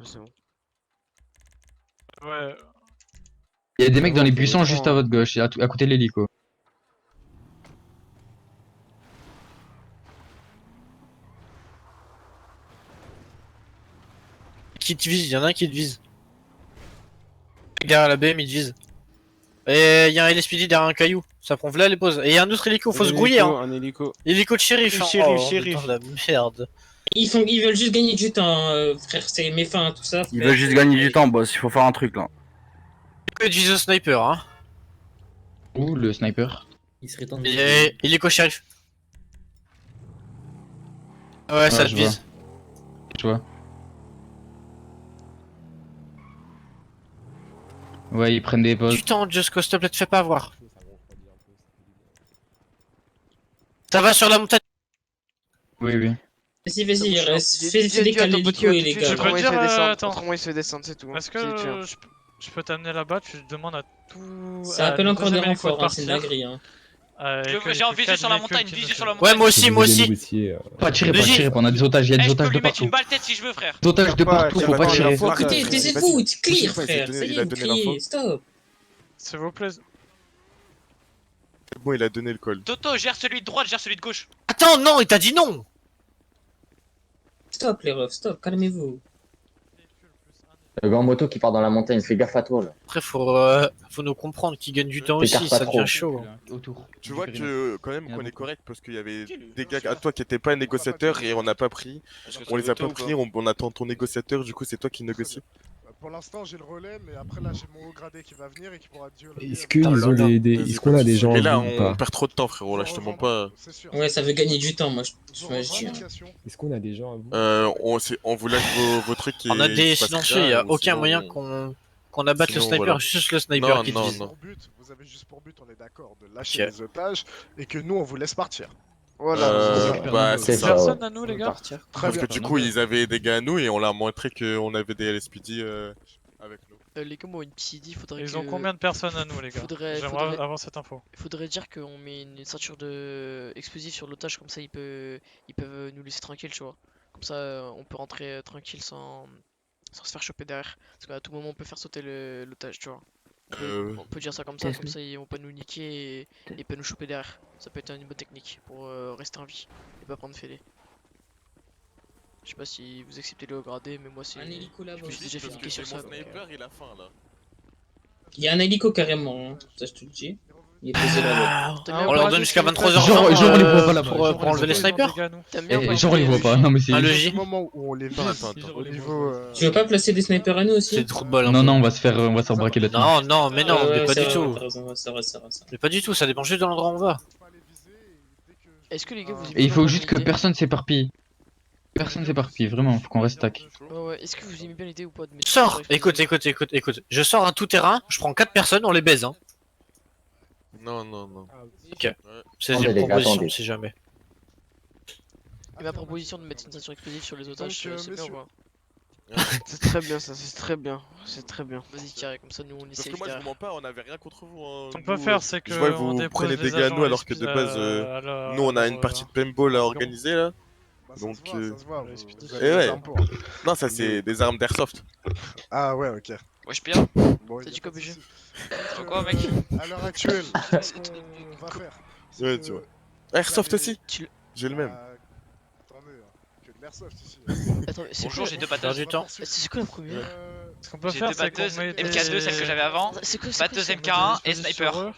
c'est bon. Ouais. Il y a des mecs dans les buissons juste à votre gauche, à côté de l'hélico. Qui te vise, y'en a un qui te vise. Derrière la BM, il te vise. Et y'a un LSPD derrière un caillou. Ça prend là les pauses. Et y'a un autre hélico, faut se grouiller hein. Un hélico. Hélico de shérif. Shérif. Putain, la merde. Ils veulent juste gagner du temps, frère, c'est mes fins, tout ça. Ils veulent juste gagner du temps, boss. Il faut faire un truc là. Que vise au sniper hein. Ouh, le sniper. Il serait temps de... Et hélico shérif. Ouais, ça te je vise. Je vois. Ouais, ils prennent des pauses. Putain, Jusco, s'il te plaît, te fais pas avoir. Ça va sur la montagne. Oui, oui. Vas-y, reste. Fais décaler l'hélico et les gars. Tu peux dire, attends. Autrement, il se fait descendre, c'est tout. Est-ce que je peux t'amener là-bas? Tu demandes à tout. Ça appelle encore des renforts, hein, c'est une dinguerie. Hein. J'ai un visu sur la montagne, visu sur la montagne. Ouais, moi aussi. Pas tirer, on a des otages, il y a des Je peux otages de lui mettre partout. une balle tête si je veux, frère. Des otages de partout, faut pas tirer. Écoutez, taisez-vous, clear, frère. Ça y est, vous criez, stop. S'il vous plaît. Bon, il a donné le call. Toto, gère celui de droite, gère celui de gauche. Attends, non, il t'a dit non. Stop les refs, stop, calmez-vous. Le gars en moto qui part dans la montagne, fais gaffe à toi là. Après, faut nous comprendre qu'il gagne du temps aussi, T'écartes pas ça trop. devient chaud. Autour. Tu vois que quand même qu'on est correct parce qu'il y avait des gars à toi qui étaient pas négociateurs et on n'a pas pris. On les a pas pris, on attend ton négociateur, du coup c'est toi qui négocie. Pour l'instant, j'ai le relais, mais après là, j'ai mon haut gradé qui va venir et qui pourra dueler. Est-ce qu'on a des gens? Mais là, on perd trop de temps, frérot. Là, je te mens pas. Ouais, ça veut gagner du temps, moi je dis. Est-ce qu'on a des gens à vous? On vous lâche vos trucs. On a des silencieux, il y a aucun moyen qu'on abatte le sniper, juste le sniper qui te vise. Vous avez juste pour but, on est d'accord, de lâcher les otages et que nous, on vous laisse partir. Bah, c'est ça. Personne à nous, les gars. Parce que du coup, ils avaient des gars à nous et on leur a montré qu'on avait des LSPD avec nous. Les gars, moi, une petite idée, faudrait Ils ont combien de personnes à nous, les gars? J'aimerais avoir cette info. Faudrait dire qu'on met une ceinture de explosif sur l'otage, comme ça ils peuvent nous laisser tranquille, tu vois. Comme ça, on peut rentrer tranquille sans se faire choper derrière. Parce qu'à tout moment, on peut faire sauter l'otage, tu vois. On peut dire ça comme ça ils vont pas nous niquer et ils peuvent nous choper derrière. Ça peut être une bonne technique pour rester en vie et pas prendre fêlé. Je sais pas si vous acceptez le haut gradé, mais moi c'est. Un hélico là-bas. Je me suis déjà fait niquer sur ça. Il y a un hélico carrément, hein. Ça je te le dis. Il est posé là-bas. On leur donne jusqu'à 23h Genre, les voit pas là-bas. pour enlever les snipers. Genre, on les voit pas. Non, mais c'est. Un logis. Au moment où on les vise, au niveau. Tu veux pas placer des snipers à nous aussi? C'est trop de balles. Non, non, on va se faire braquer là-dessus. Non, mais non, mais pas du tout. C'est vrai. Mais pas du tout, ça dépend juste de l'endroit où on va. Est-ce que les gars vous Et il faut juste que personne s'éparpille. Personne s'éparpille, vraiment, faut qu'on reste tac. Ouais, est-ce que vous aimez bien l'idée ou pas de mettre. Sors. Écoute. Je sors un tout terrain, je prends 4 personnes, on les baise hein. Non. Ok. C'est une proposition si jamais. Et ma proposition de mettre une ceinture explosive sur les otages, c'est bien ou pas? C'est très bien ça, c'est très bien. Vas-y carré, comme ça nous on essaie Parce que moi je vous mens pas, on avait rien contre vous. Ce qu'on peut faire, c'est que. Je vois que vous prenez des gars à nous alors que de base, nous on a une partie de paintball à organiser là. Donc. Et ouais. Non, ça c'est des armes d'airsoft. Ah ouais, ok. Wesh, Pierre. T'as dit quoi, BG? Quoi, mec? À l'heure actuelle, qu'est-ce qu'on va faire? Ouais, tu vois. Airsoft aussi? J'ai le même. Attendez, que de l'airsoft ici. Attends, Bonjour, j'ai deux batteuses. Du temps. C'est quoi la première? Ce qu'on peut J'ai faire, deux c'est qu'on batteuses, met MK2, celle que j'avais avant. C'est quoi Batteuse ça MK1 et sur sniper. eux,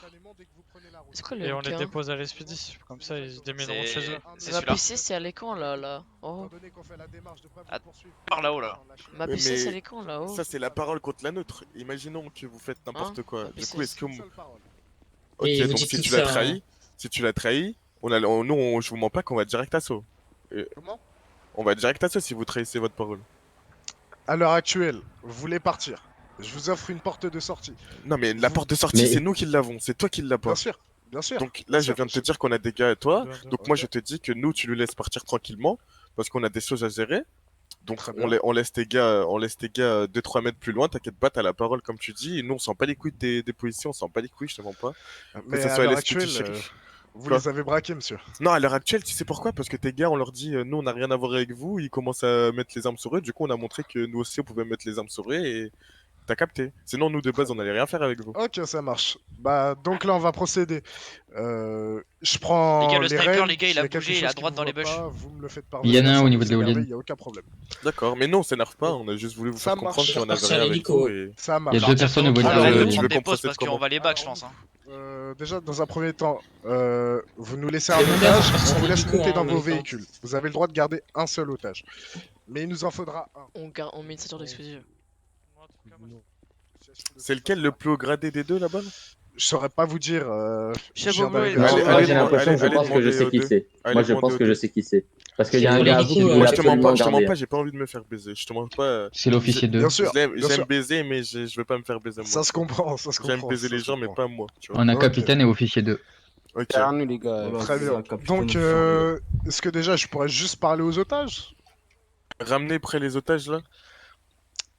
C'est quoi le et on les MK1? dépose à l'SPD. Comme ça, ils démêleront chez eux. C'est Ma celui-là. PC c'est à l'écran là. Oh. Par là-haut là. Ma Ouais, PC mais c'est à l'écran là-haut. Ça c'est la parole contre la nôtre. Imaginons que vous faites n'importe Hein quoi. Ma Du PC, coup, est-ce que Et Ok, vous donc dites si tout tu ça, l'as trahi, je vous mens pas qu'on va direct assaut. Comment? On va direct assaut si vous trahissez votre parole. À l'heure actuelle, vous voulez partir. Je vous offre une porte de sortie. Non mais la porte de sortie, c'est nous qui l'avons, c'est toi qui l'as pas. Bien sûr. Donc là, je viens de te dire qu'on a des gars à toi. Donc moi, je te dis que nous, tu le laisses partir tranquillement parce qu'on a des choses à gérer. Donc on laisse tes gars 2-3 mètres plus loin. T'inquiète pas, t'as la parole comme tu dis. Et nous, on s'en bat les couilles des positions, on s'en bat les couilles, je te mens pas. Mais ça à soit l'heure LSPD, actuelle, shérif. Vous Quoi les avez braqués, monsieur. Non, à l'heure actuelle, tu sais pourquoi? Parce que tes gars, on leur dit, nous, on n'a rien à voir avec vous. Ils commencent à mettre les armes sur eux. Du coup, on a montré que nous aussi, on pouvait mettre les armes sur eux et t'as capté. Sinon, nous, de base, on n'allait rien faire avec vous. Ok, ça marche. Bah, donc là, on va procéder. Je prends Les gars, le sniper, règles. les gars, il S'il y a quelque bougé, il est chose à qui droite vous dans les va bush. pas, vous me le faites Il y en a un parvenir au sans niveau vous de l'éolienne. énerver, y a aucun problème. D'accord, mais non, on s'énerve pas. On a juste voulu vous Ça faire comprendre marche. qu'on n'avait Partir rien à avec l'hélico. vous. Et... Ça Il marche. y a deux personnes au niveau de Alors, Arrête de tu l'éolienne. veux prendre qu'on des pauses procède parce qu'on comment? va les back, je pense. Hein. Déjà, dans un premier temps, vous nous laissez un Demandez à otage, partir on vous à laisse l'hélico, monter hein, dans en vos même temps. véhicules. Vous avez le droit de garder un seul otage. Mais il nous en faudra un. On met une ceinture d'explosifs. C'est lequel le plus haut gradé des deux là-bas? Je saurais pas vous dire. Chapeau je viens bleu, d'arriver il à va- ce Moi, moment. j'ai l'impression que je allez pense que je demander sais aux qui deux. c'est. Allez Moi, je demander pense aux que je deux. sais qui c'est. Parce qu'il y a un Sur gars à l'hélico, vous qui ouais. voulait Moi, je te mens absolument pas, garder. j'ai pas envie de me faire baiser. Je te mens pas. C'est l'officier 2. Bien sûr, bien J'aime sûr. baiser, mais je veux pas me faire baiser moi. Ça se comprend, ça se comprend. J'aime baiser ça les se gens, mais comprend. pas moi. Tu vois. On a Ok. capitaine et officier 2. Ok. Derrière nous, les gars. Très bien. Donc, est-ce que déjà, je pourrais juste parler aux otages? Ramenez près les otages là.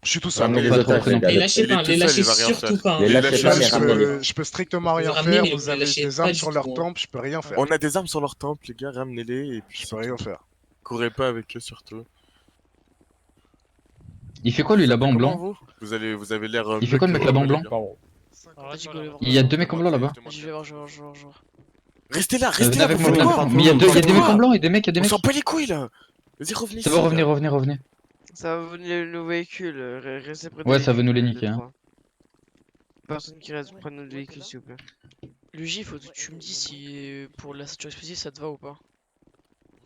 Je suis tout seul. Ramenez Ramenez les pas trop otages, près non les plus. Les gars. lâchez Il est pas, tout les seul, lâchez il va rien surtout faire. pas. hein. Les Les lâchez lâchez pas, pas, mais je, ramenez-les. je peux strictement rien Vous ramenez, faire. mais Vous vous avez lâchez des pas armes du sur tout, leur hein. tempe, je peux rien faire. On a des armes sur leur temple, les gars, ramenez-les et puis Je peux rien faire. courez pas avec eux surtout. Il fait quoi lui là-bas en Comment blanc? vous avez l'air. Il fait quoi le mec là-bas en blanc? Arrête, Vas-y, voilà. go, les voir. Il y a deux mecs en blanc là-bas. Vas-y, je vais voir, je vais voir, je vais voir, je vais voir. Restez là, Venez restez là, avec vous moi, faites venez quoi avec moi. Mais il y a Vous deux, il y a faites des mecs quoi en blanc, il y a des mecs, il y a des On mecs. s'en bat les couilles là. Vas-y, revenez Ça ici. va, revenez, là. revenez, revenez. Ça va venir nos véhicules, restez près de Ouais, ça veut nous les niquer, hein. Personne qui reste près de notre véhicule, s'il vous plaît. Luigi, faut que tu me dis si pour la ceinture explosive ça te va ou pas.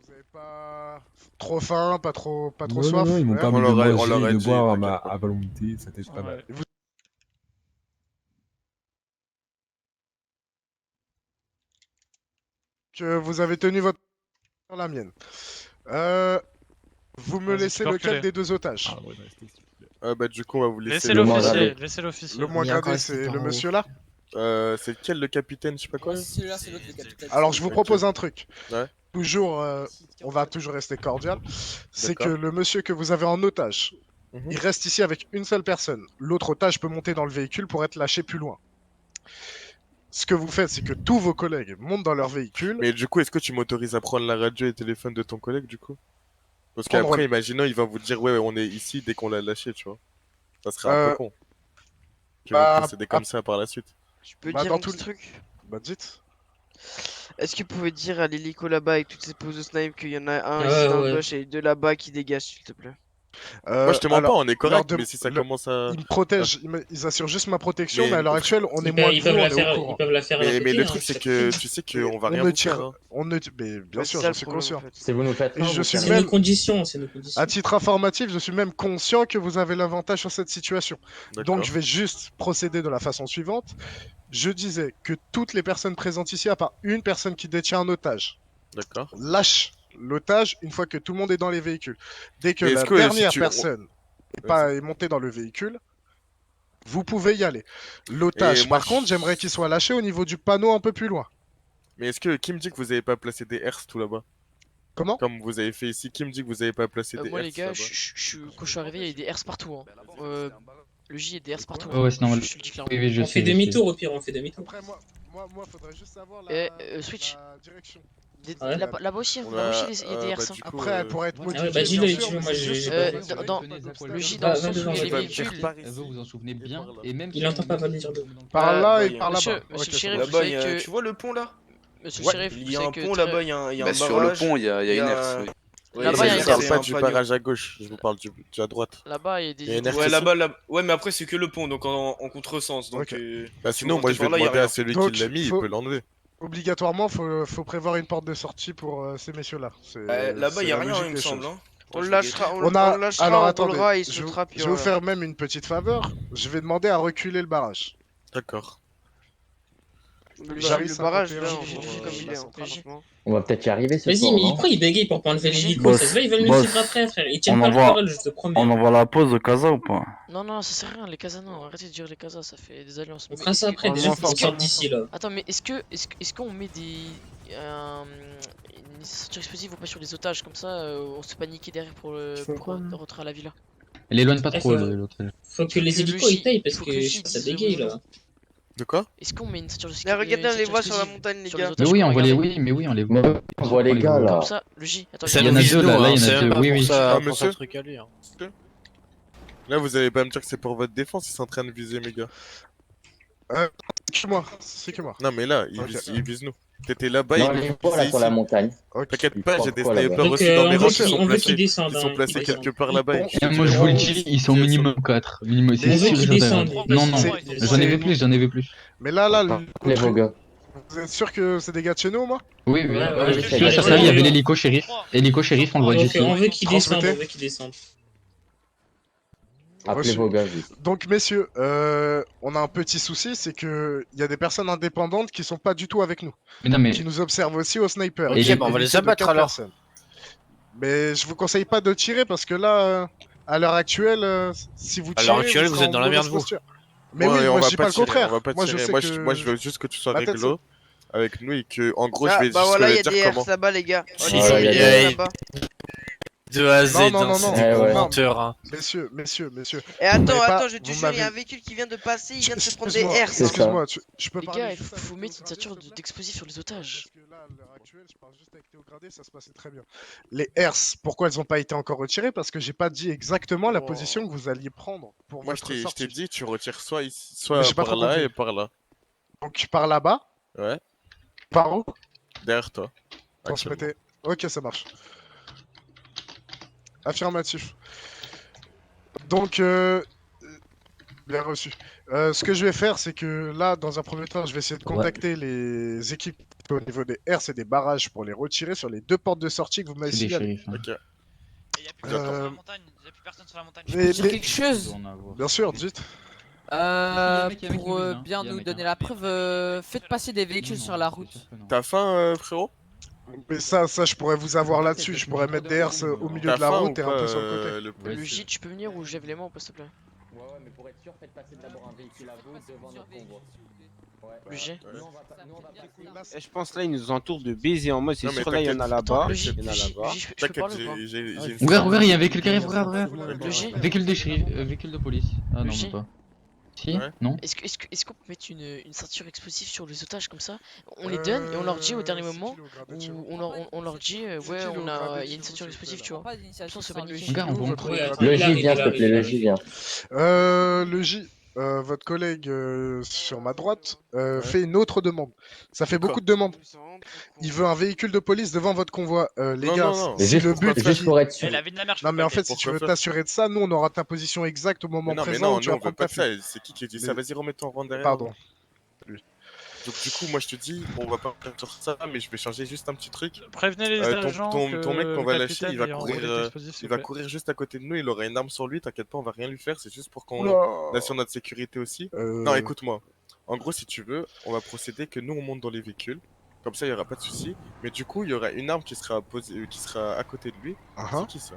Vous avez pas trop faim, pas trop Non, soif? non, ils m'ont Ouais. permis On de leur a- on manger leur a et de dit, boire t'inquiète pas. à volonté, c'était pas mal. Ouais. Que vous avez tenu votre sur la mienne. Vous me Vas-y, tu laissez peux lequel reculer. des deux otages? Ah, ouais, restez, s'il vous plaît. Bah, du coup, on va vous laisser. Laissez le moins l'officier, gradé. laissez l'officier. Le moins Il y a encore gradé, un c'est sniper le en haut. monsieur là? C'est lequel le capitaine, je sais pas quoi? Celui-là, c'est l'autre, le capitaine. Alors je vous propose un truc. Ouais. Toujours, on va toujours rester cordial. C'est que D'accord. le monsieur que vous avez en otage, Mhm. il reste ici avec une seule personne. L'autre otage peut monter dans le véhicule pour être lâché plus loin. Ce que vous faites, c'est que tous vos collègues montent dans leur véhicule. Mais du coup, est-ce que tu m'autorises à prendre la radio et le téléphone de ton collègue, du coup? Parce Prendre- qu'après, imaginons, il va vous dire, ouais, on est ici dès qu'on l'a lâché, tu vois. Ça serait un peu con. Tu bah, vas procéder comme ça par la suite. Je peux Bah, dire dans un tout petit truc? Bah dites. Est-ce que vous pouvez dire à l'hélico là-bas avec toutes ces poses de snipe qu'il y en a un Ouais, ici dans ouais. le bush et deux là-bas qui dégagent, s'il te plaît? Moi, je te mens pas, on est correct, de- mais si ça le- commence à. Ils me protègent, ils assurent juste ma protection, Mais- mais à l'heure actuelle, on est Ils moins peuvent, de ils vous, peuvent on la est au faire, courant. ils peuvent la faire Mais répéter, le hein, truc, c'est chaque que fois. tu sais qu'on va On rien ne vous tire, faire. hein. on ne, mais bien Ouais, sûr, c'est ça j'en le suis problème, conscient. en fait. Si vous nous faites Et faim, je vous suis servez. C'est même- nos conditions, c'est nos conditions. À titre informatif, je suis même conscient que vous avez l'avantage sur cette situation. D'accord. Donc je vais juste procéder de la façon suivante. Je disais que toutes les personnes présentes ici, à part une personne qui détient un otage, D'accord. lâche l'otage une fois que tout le monde est dans les véhicules. Dès que Mais la est-ce que, dernière si tu- personne est montée dans le véhicule, vous pouvez y aller. L'otage, Et moi, par contre, j'aimerais qu'il soit lâché au niveau du panneau un peu plus loin. Mais est-ce que qui me dit que vous avez pas placé des herses tout là-bas? Comment? Comme vous avez fait ici, qui me dit que vous avez pas placé des Moi, les herses gars, là-bas? quand je suis arrivé, il y avait des herses partout. Hein. Le J, il y a des herses partout. Ouais, ouais, c'est normal. Je te le dis clairement. Oui, oui, je On sais. fait je sais. demi-tour au pire, on fait demi-tour. Après, moi, faudrait juste savoir Switch. la direction. Ouais. Là-bas aussi, On là-bas a- aussi, il y a des bah, herses. du hein. coup, Après, elle pourrait être ouais, modifiée. bah, dis-le, bien sûr, dis-le, mais moi, c'est j'ai juste pas pour compris. éviter dans- les obstacles. Le J Ah, dans le ouais, sens où il y a ouais, les tu vas me véhicules. faire par Vous ici. vous en souvenez Et bien. par là. Et même Il entend pas venir de. Par là et bah, par là-bas. Monsieur Ok, le c'est shérif, bon. vous savez que... tu vois le pont là? Monsieur le shérif, Il vous y a savez un que pont très- là-bas, il y a un Bah, sur le barrage. pont, il y a une herse. Ouais, Là-bas, il y a je une parle herse. pas du barrage à gauche, je vous parle du à droite. Là-bas, il y a Il y a des... une herse Ouais, ici. là-bas, là. Ouais, mais après, c'est que le pont, donc en contresens. Donc, Ok. Bah, si sinon, vous moi partez je vais par là, y a demander à rien. celui Donc, qui l'a mis, faut- il peut l'enlever. Obligatoirement, faut prévoir une porte de sortie pour ces messieurs-là. Là-bas, c'est il y a la rien, logique il me des semble. choses. Hein. On le lâchera, On a... on le lâchera, Alors on attendez, roulera, il je, sautera, puis je vais vous voilà. faire même une petite faveur. Je vais demander à reculer le barrage. D'accord. J'arrive Le barrage, 51, là, j'ai on fait fait comme comme il il est, est, hein, franchement. On va peut-être y arriver ce Vas-y, soir, mais non? pourquoi il bégaye pour pas enlever l'hélico? Boss, Ça se voit, ils veulent nous boss. suivre après, frère. Ils tiennent On pas le envoie- parole, je te promets. On envoie la pause au casa ou pas? Non, non, ça sert à rien, les casas, non. Arrêtez de dire les casas, ça fait des alliances. On Mais fera ça est-ce que- après, déjà, moins faut qu'on fort, sorte d'ici, là. Attends, mais est-ce qu'on met une ceinture explosive ou pas sur les otages, comme ça, on se fait paniquer derrière pour rentrer à la villa. Elle éloigne pas Eh, trop faut- l'autre. Faut que les que hélicos Luigi- ils payent parce faut que que je Luigi sais que ça dise, bégaye là. De quoi? Est-ce qu'on met une ceinture de Mais sécurité? regardez, on les voit sur la montagne, les gars. Mais oui, on voit les, oui, mais oui, on les voit. On voit les gars, là. Comme ça, le J. Attends, Il y en a deux, là, il y en a deux, oui, oui. Ah, Pour monsieur ça, truc à lui. Hein. Là, vous allez pas me dire que c'est pour votre défense, ils sont en train de viser, mes gars. C'est que moi, c'est que moi. Non, mais là, ils, Ok. ils visent nous. T'étais là-bas, Non, ils les nous voit là visaient sur la ici. montagne. T'inquiète Ils pas, croient j'ai des quoi, là-bas? snipers Donc, aussi dans mes on rangs veut qui qu'ils- sont on veut placés, qu'ils descendent, qui sont hein, placés ils quelque descendent. part là-bas. et qui- Moi, je vous le dis, ils sont minimum 4. Minimum, c'est On veut sûr et qu'ils certain. descendent. Non, non, C'est- j'en ai vu plus, j'en ai vu plus. Mais là, Les vos gars. vous êtes sûr que c'est des gars de chez nous, au moins? Oui, oui, Ouais, oui. ouais, Sûr ouais, et certain, ouais, il y avait ouais. l'hélico shérif. Hélico shérif, on le voit Donc d'ici. on veut qu'ils descendent, Transmettez. on veut qu'ils descendent. Appelez Reçu. vos gars, vite. Donc, messieurs, on a un petit souci, c'est que il y a des personnes indépendantes qui sont pas du tout avec nous, Mais non, mais qui nous observent aussi au sniper. Ok, Et les- bah on va les Évitez de abattre 4 alors. personnes. Mais je vous conseille pas de tirer parce que là, à l'heure actuelle, si vous À tirez, l'heure actuelle, vous serez êtes en dans la mauvaise merde, vous. posture. Mais Ouais, oui, on moi va je dis pas le tirer, contraire. on va pas Moi je tirer. sais Moi, que moi, je veux juste que tu sois Ma tête, réglo avec nous et que, en gros, Ah, je vais bah juste voilà, il y a dire des comment. herses là-bas, les gars. Si, Oh, si, il y a il y des a- herses là-bas. De A à Z, Non, non, hein, non, c'est non. des Eh gros ouais. menteurs. Hein. Messieurs. Et attends, m'avez pas- attends, je te vous jure, il y a un m'avez- véhicule qui vient de passer, il vient de se prendre des Excuse-moi, herses. C'est ça. excuse-moi, je peux Les parler gars, il juste faut avec mettre une Théo Gradé, ceinture s'il te plaît? d'explosif sur les otages. Parce que là, à l'heure actuelle, je parle juste avec Théo Gradé, ça se passait très bien. Les herses, pourquoi elles ont pas été encore retirées? Parce que j'ai pas dit exactement la Oh. position que vous alliez prendre pour Moi, je votre t'ai sortie. dit, tu retires soit ici, Mais soit j'ai pas par trop là compris. et par là. Donc par là-bas, Ouais, par où? derrière toi. Transmettez. Ok, ça marche. Affirmatif. Donc, bien reçu. Ce que je vais faire, c'est que là, dans un premier temps, je vais essayer de contacter les équipes au niveau des herses et des barrages pour les retirer sur les 2 portes de sortie que vous m'avez c'est des signalées. shérifs. hein. Ok. Il y a plus personne personne sur sur la la montagne, il y a plus personne sur la montagne. Les- Dire les- quelque chose. Bien sûr, dites. Il y a un mec qui Pour vise, hein. bien Il y a un nous mec, donner hein. la preuve, faites passer des véhicules sur la route. T'as faim, frérot? Mais ça, je pourrais vous avoir là-dessus. Je pourrais mettre des herses au milieu T'as de la faim route ou et un pas, peu sur le côté. le Ouais, Le c'est- J, tu peux venir ou je lève les mains ou pas, s'il te plaît? Ouais, mais pour être sûr, faites passer d'abord un véhicule à vous devant notre convoi. Ouais. Le J. Nous, on va passer. Et je pense là, ils nous entourent de baisers en mode, c'est Non, mais sûr, là, il y en a Attends, là-bas, le J, il y en a là-bas. je peux T'inquiète, parler ou pas? j'ai une Regarde, femme. il y a un véhicule qui arrive, regarde. Le J. Véhicule de shérif, véhicule de police. Ah non, J. même pas. Si? Ouais. Non? Est-ce qu'on peut mettre une ceinture explosive sur les otages comme ça? On les donne et on leur dit au dernier moment, ou on leur dit, ouais, il y a une ceinture explosive, tu vois. Pas d'initiative c'est sans pas le nickel. J. Regarde, on peut montrer. Le J vient, s'il te plaît, le J vient. Le J, votre collègue sur ma droite fait une autre demande. Ça fait beaucoup de demandes. Il veut un véhicule de police devant votre convoi. Les Non, gars, non, non. Mais si juste, le but... juste pour être sûr. Eh, la vie de la mère, je Non peux mais pas en le fait, dire. si tu veux Pourquoi t'assurer de ça, nous on aura ta position exacte au moment Mais non, mais présent non, où tu nous, vas on veut prendre pas ta de ça. fuite. C'est qui dit ça? Vas-y, remets-toi en rang derrière. Pardon. Donc, du coup, moi, je te dis, on va pas faire sur ça, mais je vais changer juste un petit truc. Prévenez les ton agents ton mec que qu'on va le lâcher, il va capitaine courir, envoie l'explosif, s'il il vous va plaît. courir juste à côté de nous, il aura une arme sur lui, t'inquiète pas, on va rien lui faire, c'est juste pour qu'on Oula. assure notre sécurité aussi. Euh, Non, écoute-moi. En gros, si tu veux, on va procéder que nous, on monte dans les véhicules. Comme ça, il y aura pas de souci. Mais du coup, il y aura une arme qui sera posée, qui sera à côté de lui. C'est qui ça?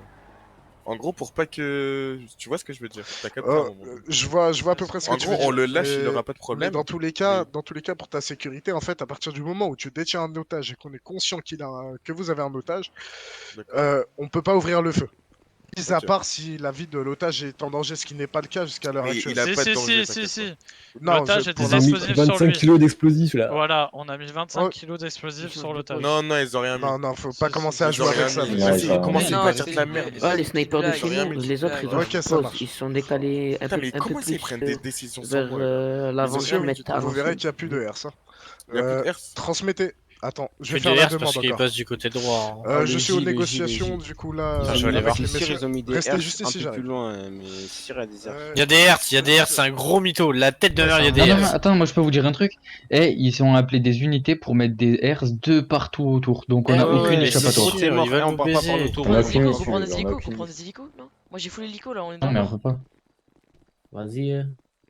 En gros, pour pas que... Tu vois ce que je veux dire? T'as capté un moment. je vois à peu près ce que En tu gros, veux dire. on le lâche, il Mais- aura pas de problème. Mais dans tous les cas, pour ta sécurité, en fait, à partir du moment où tu détiens un otage et qu'on est conscient que vous avez un otage, on peut pas ouvrir le feu. Mis à part si la vie de l'otage est en danger, ce qui n'est pas le cas jusqu'à l'heure Mais actuelle. il a pas de danger, Si, t'inquiète si. Non, L'otage je- a pour des la- explosifs sur 25 lui. kilos d'explosifs là. Voilà, on a mis 25 Oh. kilos d'explosifs sur l'otage. Non, non, ils ont rien mis. Non, faut pas commencer à Ils jouer ont avec rien ça. mis. Non, Vas-y, ils ont- commencez Non, pas à c'est dire de la une merde. blague. Ah, les snipers de Blague. chez nous, les autres, ils ont Ok, fait ça pause. marche. Ils sont décalés un Putain, peu, mais un peu comment ça, ils plus prennent des décisions sans vers moi, là l'avant, Monsieur, mettre vous avancé. verrez qu'il n'y a plus de herse. hein. Il y a plus de herse. Transmettez. Attends, je vais Plus faire de la herse demande parce qu'il encore. passe du côté droit. hein. Je suis aux négociations, du coup là. Ah, je vais aller avec voir. les C'est sûr, messieurs. ils ont mis des Restez herses juste un ici, peu j'arrive. plus loin, mais c'est sûr, il y a des herses. Il y a des herses, c'est un gros mytho. La tête de merde, il y a des Non, non, herses. attends, moi je peux vous dire un truc. Eh, ils ont appelé des unités pour mettre des herses de partout autour. Donc on Eh a ouais, aucune mais échappatoire. c'est sûr, il va nous baiser. On a aucune Qu'on issue. prend des on a hélicos, aucune qu'on prend issue. des hélicos, non? Moi j'ai full hélico là, on est Non, mais on dedans. peut pas. Vas-y.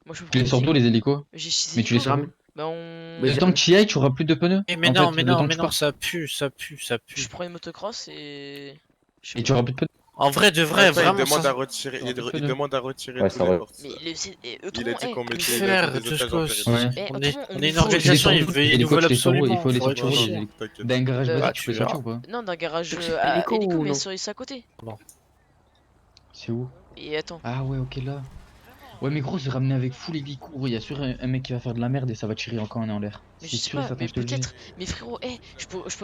Moi je peux Tu les sors d'où les hélicos? J'ai 6 Mais tu les hélicos. sors d'où? Bah on... Le temps que tu y ailles, tu auras plus de pneus. Eh, mais En non, fait, mais le non, temps que mais tu non, pars. ça pue, ça pue, ça Je pue. prends une motocross et... Et tu auras plus de pneus. En vrai, de vrai, Attends, vraiment. il demande ça- à retirer, Non, il plus il de- demande à retirer Ouais, tous ça les va. portes. Mais Il a dit qu'on mettait Faire des de otages choses. en péril. Ouais. On est une organisation, Les ils hélicos, nous les veulent hélicos, absolument. il faut les Faudrait sortir, chier. les hélicos. T'inquiète. D'un garage Bah, basique, tu tu peux verras. sortir ou pas? Non, d'un garage C'est à hélico hélico, ou mais non c'est à côté. C'est où? Et attends. Ah ouais, ok, là. Ouais, mais gros, c'est ramené avec full hélico. Il y a sûr un mec qui va faire de la merde et ça va tirer encore un en l'air. Mais C'est je sais sûr et pas, certain, mais je te le dis. peut-être. Mais frérot,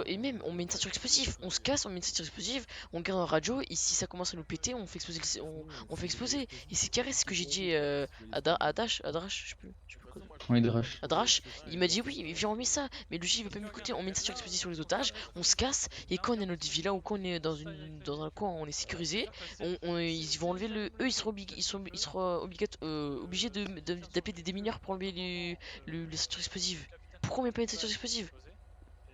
et même, on met une ceinture explosive, on se casse, on met une ceinture explosive, on garde en radio, et si ça commence à nous péter, on fait exploser, on fait exploser. Et c'est carré, c'est ce que j'ai dit à Dash, je sais plus quoi. Ouais, Drash. À Drash, il m'a dit oui, mais viens, on met ça. Mais lui, il veut pas m'écouter, on met une ceinture explosive sur les otages, on se casse, et quand on est à notre villa ou quand on est dans un coin où on est sécurisé, ils vont enlever le. Eux, ils seront obligés d'appeler des démineurs pour enlever les ceintures explosives. Pourquoi on met pas une ceinture explosive?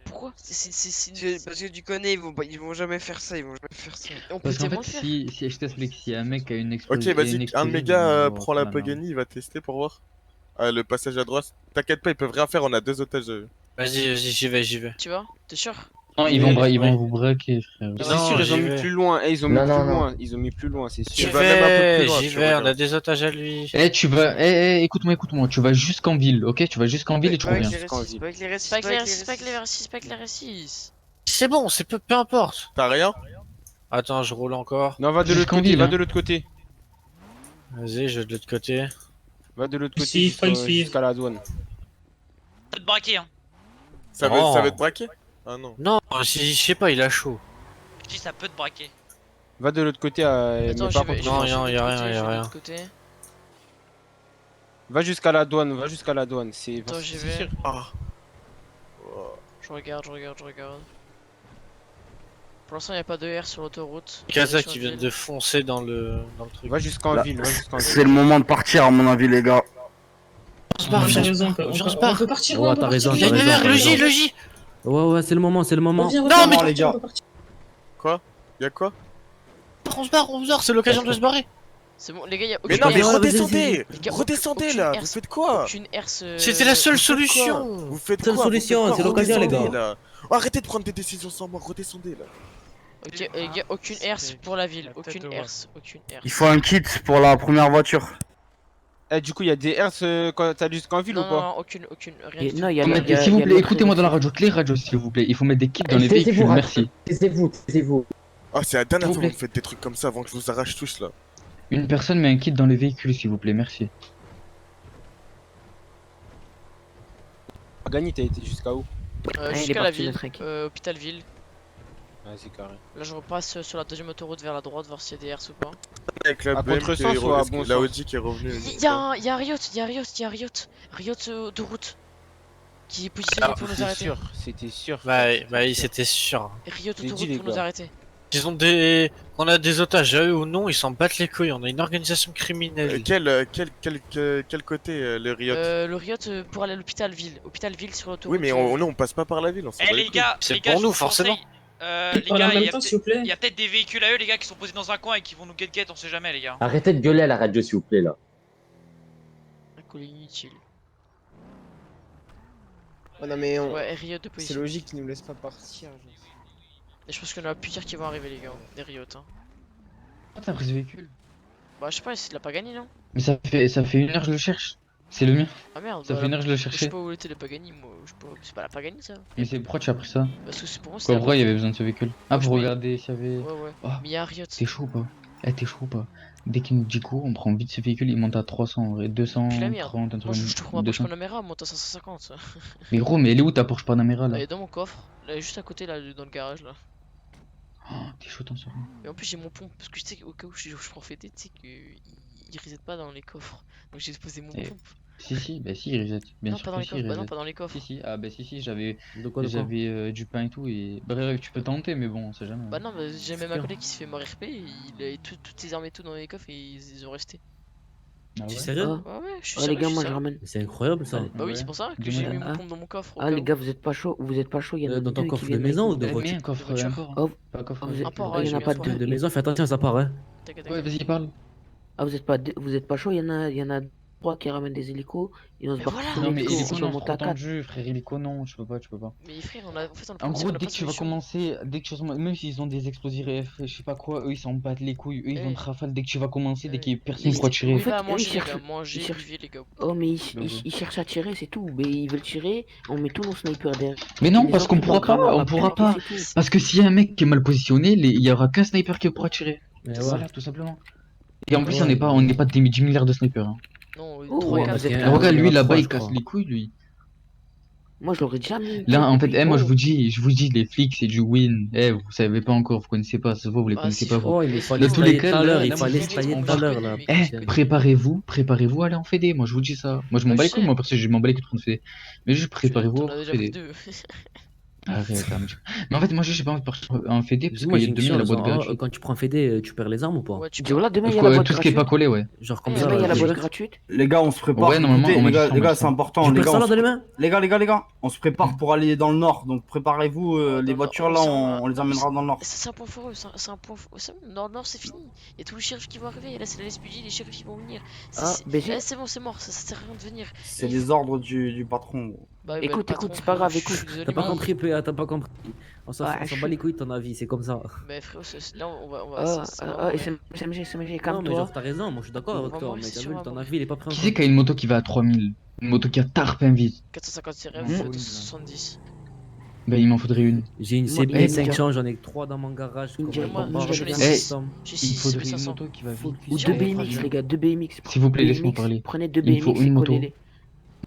Pourquoi? Parce que tu connais, ils vont jamais faire ça, ils vont jamais faire ça. On peut Parce qu'en tellement fait, le faire. si je t'explique, si un mec a une Ok, explosion. vas-y, un de mes gars prend la Pagani, il va tester pour voir. Le passage à droite. T'inquiète pas, ils peuvent rien faire, on a 2 otages. Vas-y, j'y vais. Tu vois? T'es sûr? Non, ils vont vous braquer, frère. Non, C'est sûr, ils ont j'y mis vais. plus loin. Eh, ils ont mis Non, plus non, loin. Ils ont mis plus loin, c'est J'y sûr. vas même un peu plus loin, j'y tu vais, on regardes. a des otages à lui. Écoute-moi, tu vas jusqu'en ville, ok? Tu vas jusqu'en ville et tu Pas avec reviens. les récits, pas avec les récits, C'est pas avec les R6, c'est pas avec les R6. C'est bon, peu importe. T'as rien? Attends, je roule encore. Non, va de l'autre Jusqu'en côté, ville, va hein. de l'autre côté. Vas-y, je vais de l'autre côté. Va de l'autre côté Si, jusqu'à la douane. Peut te braquer, hein. Ça Non. veut te braquer? Ah non. Non, je sais pas, il a chaud. Je dis ça peut te braquer. Va de l'autre côté. Attends, Mais j'y par vais. contre, Non, je vais y a rien, de l'autre côté, y a je vais de rien. l'autre côté. va jusqu'à la douane, va jusqu'à la douane. C'est Attends, j'y c'est vais. sûr. Ah. Je regarde. Pour l'instant, il n'y a pas de R sur l'autoroute. Kaza Sur qui la vient ville. de foncer dans le truc. Va jusqu'en Là, ville, va jusqu'en ville. C'est le moment de partir, à mon avis, les gars. On se barre, T'as viens. raison, on peut partir. Ouais, t'as raison, Viens, t'as raison. le J. Ouais, c'est le moment, c'est le moment. Non, mais les gars. Quoi? Y'a quoi? on se barre, c'est l'occasion de se barrer. C'est bon, les gars, il y a Mais aucune non, mais R. redescendez! Les gars, Redescendez aucune là! R. Vous faites quoi? Aucune herse. C'était la seule Vous faites quoi? solution. Vous faites Seule quoi? solution, Vous faites c'est quoi? l'occasion, les gars. Redescendez, là. Oh, arrêtez de prendre des décisions sans moi, redescendez là. Ok, les gars, aucune herse pour la ville. La tête Aucune de herse. Aucune herse. Il faut un kit pour la première voiture. Eh, du coup, il y a des herses quand t'as jusqu'en ville Non, ou pas? non, aucune. Rien Et du non, tout. il y a S'il il vous y a plaît, l'autre écoutez-moi dans la récit. radio, les radios, s'il vous plaît. Il faut mettre des kits dans les véhicules, merci. Taisez-vous. Ah, c'est la dernière S'il fois vous que vous faites des trucs comme ça avant que je vous arrache tous là. Une personne met un kit dans les véhicules, s'il vous plaît, merci. Gagné, t'as été jusqu'à où? il est Jusqu'à la parti, ville. notre équipe. Hôpital Ville. Vas-y, carré. Là, je repasse sur la deuxième autoroute vers la droite, voir s'il y a des herses ou pas. Avec la À BM contresens ou à bon la sens? Audi qui est revenue. Il y a un Riot. Riot de route. Qui est positionné pour nous C'était arrêter. sûr, c'était sûr. C'était sûr. Riot J'ai dit, autoroute les pour nous gars. arrêter. On a des otages à eux ou non, ils s'en battent les couilles. On a une organisation criminelle. Quel côté le Riot? Le Riot pour aller à l'hôpital Ville. Hôpital Ville sur l'autoroute. Oui, mais on passe pas par la ville, on s'en Eh bat les les couilles. gars, C'est les gars, pour je nous, vous forcément. conseille, les En gars, même il y temps, a s'il vous plaît. peut-être des véhicules à eux, les gars, qui sont posés dans un coin et qui vont nous get, on sait jamais, les gars. Arrêtez de gueuler à la radio, s'il vous plaît, là. Un colis inutile. Oh non, mais Ouais, Riot de c'est police. logique qu'ils nous laissent pas partir. Et je pense qu'il y en a plusieurs qui vont arriver, les gars. Des Riot. Hein. Ah, t'as pris ce véhicule? Bah, je sais pas, il l'a pas gagné, non? Mais ça fait 1 heure que je le cherche. C'est le mien. Ah merde. Ça bah, fait 1 heure que je le Je sais cherchais. pas où était le Pagani, moi. C'est pas la Pagani, ça. Mais c'est pourquoi tu as pris ça? Parce que c'est pour moi, c'est Quoi, la pourquoi il y voiture. avait besoin de ce véhicule? Ah, Moi, je pour paye. regarder s'il y avait. Ouais. Oh, Mais il y a un Riot. t'es chaud ou pas? Eh, t'es chaud ou pas? Dès qu'il nous dit go, on prend vite ce véhicule, il monte à 300, et Puis la merde. 230, un truc Moi, je te prends ma Porsche 200. Panamera, monte à 550. Mais gros, mais elle est où ta Porsche Panamera Elle là? est dans mon coffre. Elle est juste à côté, là, dans le garage, là. Oh, t'es chaud, t'en sors. Et en plus, j'ai mon pompe. Parce que je sais qu'au cas où je prends fêter, tu sais qu'il reset pas dans les coffres. Donc j'ai posé mon Et- pompe. Si, bah si, il reset. Bien Non, sûr pas dans que les si, coffres. il Bah non, reset. pas dans les coffres. Si, ah bah si, j'avais De quoi? du pain et tout, et bref, tu peux tenter, mais bon, on sait jamais. Bah non, mais j'ai même un sûr. collègue qui se fait mort RP. Il a toutes ses armes et tout dans les coffres et ils ont resté. Ah ouais? T'es sérieux? Ouais, je suis Oh, les sérieux, gars, je suis moi je sérieux. ramène. C'est incroyable ça. Allez. Bah oui, Ouais. c'est pour ça que Dis-moi. j'ai mis mon Ah. pompe dans mon coffre. au Ah, cas les où. gars, vous êtes pas chaud, il y en a Dans ton deux qui coffre viennent de avec maison nous. ou de T'as mis voiture? un coffre, voiture. un port, hein. Oh, Pas un coffre. vous êtes- Un port, il y j'ai en a mis pas un port. deux. De maison, fais attention, ça part, hein. T'inquiète, Ouais, t'inquiète. vas-y, parle. Ah, vous êtes pas chaud, il y en a 3 qui ramènent des hélicos. Ils vont se Mais barrer voilà. tous Non, les mais hélicos, Hélico, on va non, c'est monter trop à 4. tendu, frère. Hélico, non, tu peux pas. Mais frère, en fait, on a En pas gros, on a dès pas que de tu vas solution. commencer, même s'ils ont des explosifs, je sais pas quoi, eux ils s'en battent les couilles, eux ils ont Eh. de rafale dès que tu vas commencer, dès Eh. qu'il y a personne pourra Oui, tirer. bah, fait, manger, ils les gars, cherchent- manger, ils cherchent- buvez, les gars. Oh, mais Bah, ils cherchent à tirer, c'est tout. Mais ils veulent tirer, on met tous nos snipers derrière. Mais non, Les parce qu'on autres, pourra ils vont pas, on grammer, pourra on pas. va péter, c'est tout. Parce que s'il y a un mec qui est mal positionné, il y aura qu'un sniper qui pourra tirer. Mais Voilà, tout simplement. Et en plus, on n'est pas des 10 milliards de snipers. Hein. Non, Oh, 3, ouais, 4. vous êtes- Et regarde, lui là-bas, trois, il je casse crois. les couilles, lui. Moi, je l'aurais déjà mis. Là, en fait, moi, je Oh. vous dis, les flics, c'est du win. Vous savez pas encore, vous connaissez pas, ça se voit, vous les Bah, connaissez si, pas, frérot. vous. Mais il faut dans tous les l'explayer cas, tout à l'heure, là, il là, faut moi, l'explayer tout à l'heure, là. préparez-vous à aller en fédé. Moi, je vous dis ça. Moi, je m'en Bah, bats je les couilles, sais. moi, parce que je m'en bats les couilles de fédé. Mais juste préparez-vous T'en en as déjà pris fédé. 2. Arrête, mais en fait, moi, j'ai pas envie de partir en fédé parce Dis-moi, qu'il y j'ai a une demain, il y a la question. boîte Genre, gratuite. quand tu prends FD, tu perds les armes ou pas? Ouais, tu Dis, voilà, demain, il y a la Quoi, boîte tout ce qui est pas gratuite. collé, ouais. Genre comme Eh, ça, demain, il y a la je boîte peux- gratuite. Les gars, on se prépare. Ouais, normalement, Écoutez, on m'a les dit gars, ça, on les m'a gars, dit c'est ça. important. Je Les perds gars, ça là dans les mains? les gars, on se prépare pour aller dans le nord. Donc préparez-vous. Les voitures là, on les emmènera dans le nord. C'est un point fort, c'est un point fort. Dans le nord, c'est fini. Il y a tous les shérifs qui vont arriver. Là, c'est la SPJ, les shérifs qui vont venir. Ah, BG. C'est bon, c'est mort. Ça sert à rien de venir. C'est les ordres du patron. Gros. Bah, oui, Écoute, le écoute, patron, c'est pas grave, je écoute. suis désolé, T'as pas mais- compris, PA, t'as pas compris. On s'en Ah, bat les couilles de ton avis, c'est comme ça. Mais frérot, là, on va. SMG, Non, mais calme-toi. genre, t'as raison, moi je suis d'accord On avec va toi, mourir, mais c'est t'as sûr, vu, on va ton mourir. avis il est pas pris en Qui compte. c'est qui a une moto qui va à 3000? Une moto qui a tarp invite. 450 CRF, Hein 270. Bah, il m'en faudrait une. J'ai une Moi, CB eh, 500, j'en ai que 3 dans mon garage. Une comme J- un moi, barbare, j'en ai avec un six. custom. J'ai Il 6 faudrait une 500. moto qui va vite. Ou J'ai deux envie de BMX, prendre les gars, deux BMX. S'il vous plaît, laisse-moi BMX, parler. Prenez deux Il me faut BMX une et moto. collez-les.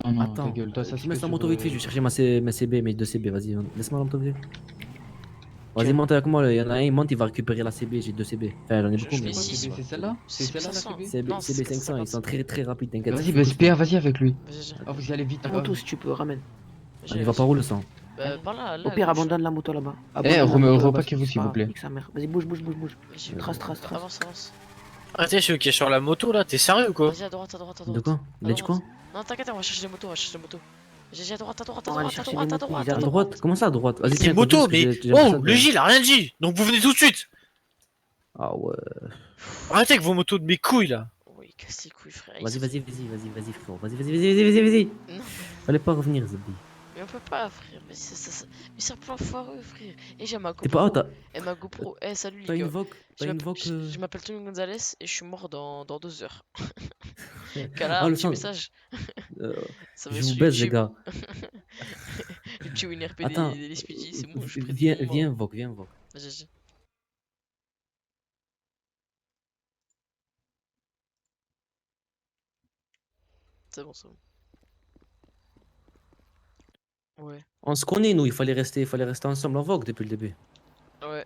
Non, non, ta Attends, gueule, toi, ça se tu mets fait ta sur, moto vite fait, je vais chercher mes CB, mes 2 CB, vas-y, laisse-moi la moto vite. Vas-y, Tiens. monte avec moi, il y en a un, il monte, il va récupérer la CB, j'ai 2 CB. Enfin, j'en ai beaucoup, je mais. mets six, C'est celle-là? C'est celle-là, la CB? CB, Non, CB c'est 500, ils sont très très rapides, t'inquiète. Vas-y, bah, SPA, vas-y avec lui. Vas-y, Ah, vous y allez vite. Ta moto, si tu peux, ramène. On y va par où le sang? Bah, par là, Au à pire, gauche. abandonne la moto là-bas. Eh, Abandonne la moto là-bas, repaquez-vous, c'est s'il pas vous plaît. nique sa mère. Vas-y, bouge. Vas-y, Trace. Avance. Arrêtez, celui qui est sur la moto là, t'es sérieux ou quoi? Vas-y, à droite. De quoi? Il a dit quoi? Non, t'inquiète, on va chercher des motos, J'ai à droite, On va aller chercher les motos, ils À droite? Comment ça à droite? Vas-y, Des tiens, motos, continue, mais. parce que j'ai l'impression Oh, que- le Gilles a rien dit! Donc vous venez tout de suite! Ah ouais. Arrêtez avec vos motos de mes couilles là! Oui, casse les couilles, frère. Vas-y, frérot. Vas-y. Non, Fallait pas revenir, Zabi. mais on peut pas, frère. Mais c'est un plan foireux, frère. Et j'ai ma T'es pas. GoPro. Oh, Ma GoPro. Salut t'as les une gars. vogue? T'as une vogue. Je m'appelle Tony Gonzalez et je suis mort dans 2 heures. Ah, Kala, un le petit sang. message. Ça va Je sur vous baise, les YouTube. gars. Le petit win RP Attends. des SPJ, c'est bon, je suis prêt Viens, pour moi. viens, Vogue. Vas-y. C'est bon. Ouais. On se connaît, nous, il fallait rester ensemble en Vogue depuis le début. Ouais.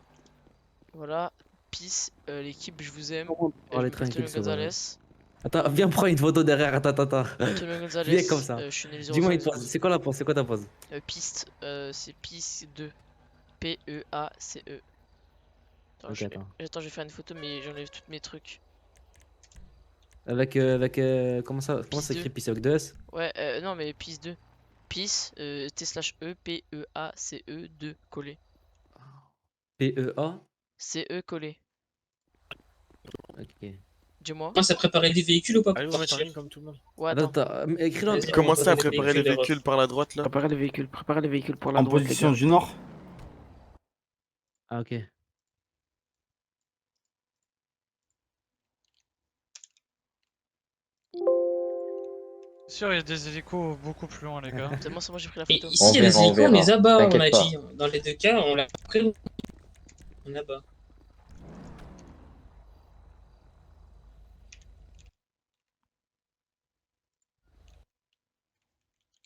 Voilà. Peace, l'équipe, je vous aime. On va aller Je m'appelle tranquille, Tony c'est vrai. Gonzalez. Attends, viens prendre une photo derrière, attends. Tony Gonzalez. Viens comme ça. Je suis né le Dis-moi une 05. pose, c'est quoi la pose? C'est quoi ta pose? Piste, c'est Peace 2. P-E-A-C-E. Ok, attends. Attends, je vais faire une photo, mais j'enlève tous mes trucs. Avec, comment ça s'écrit Peace avec 2 S? Ouais, non, mais Peace 2. Peace, T/E, P-E-A-C-E 2, collé. P-E-A? C-E collé. Ok. Dis-moi. Commence à préparer des véhicules ou pas Allez, pour vous mettre en partir? ligne comme tout le monde. Ouais, Attends, écris-le. Vas-y, Commencez à on va préparer les véhicules, véhicules par la droite là. Préparez les véhicules pour la En droite, les position gars. du nord. Ah, ok. Sûr, il y a des hélicos beaucoup plus loin, les gars. C'est moi j'ai pris la Et photo. ici, il y a des hélicos, on les abat, on a T'inquiète pas. dit. Dans les deux cas, on l'a pris. On abat.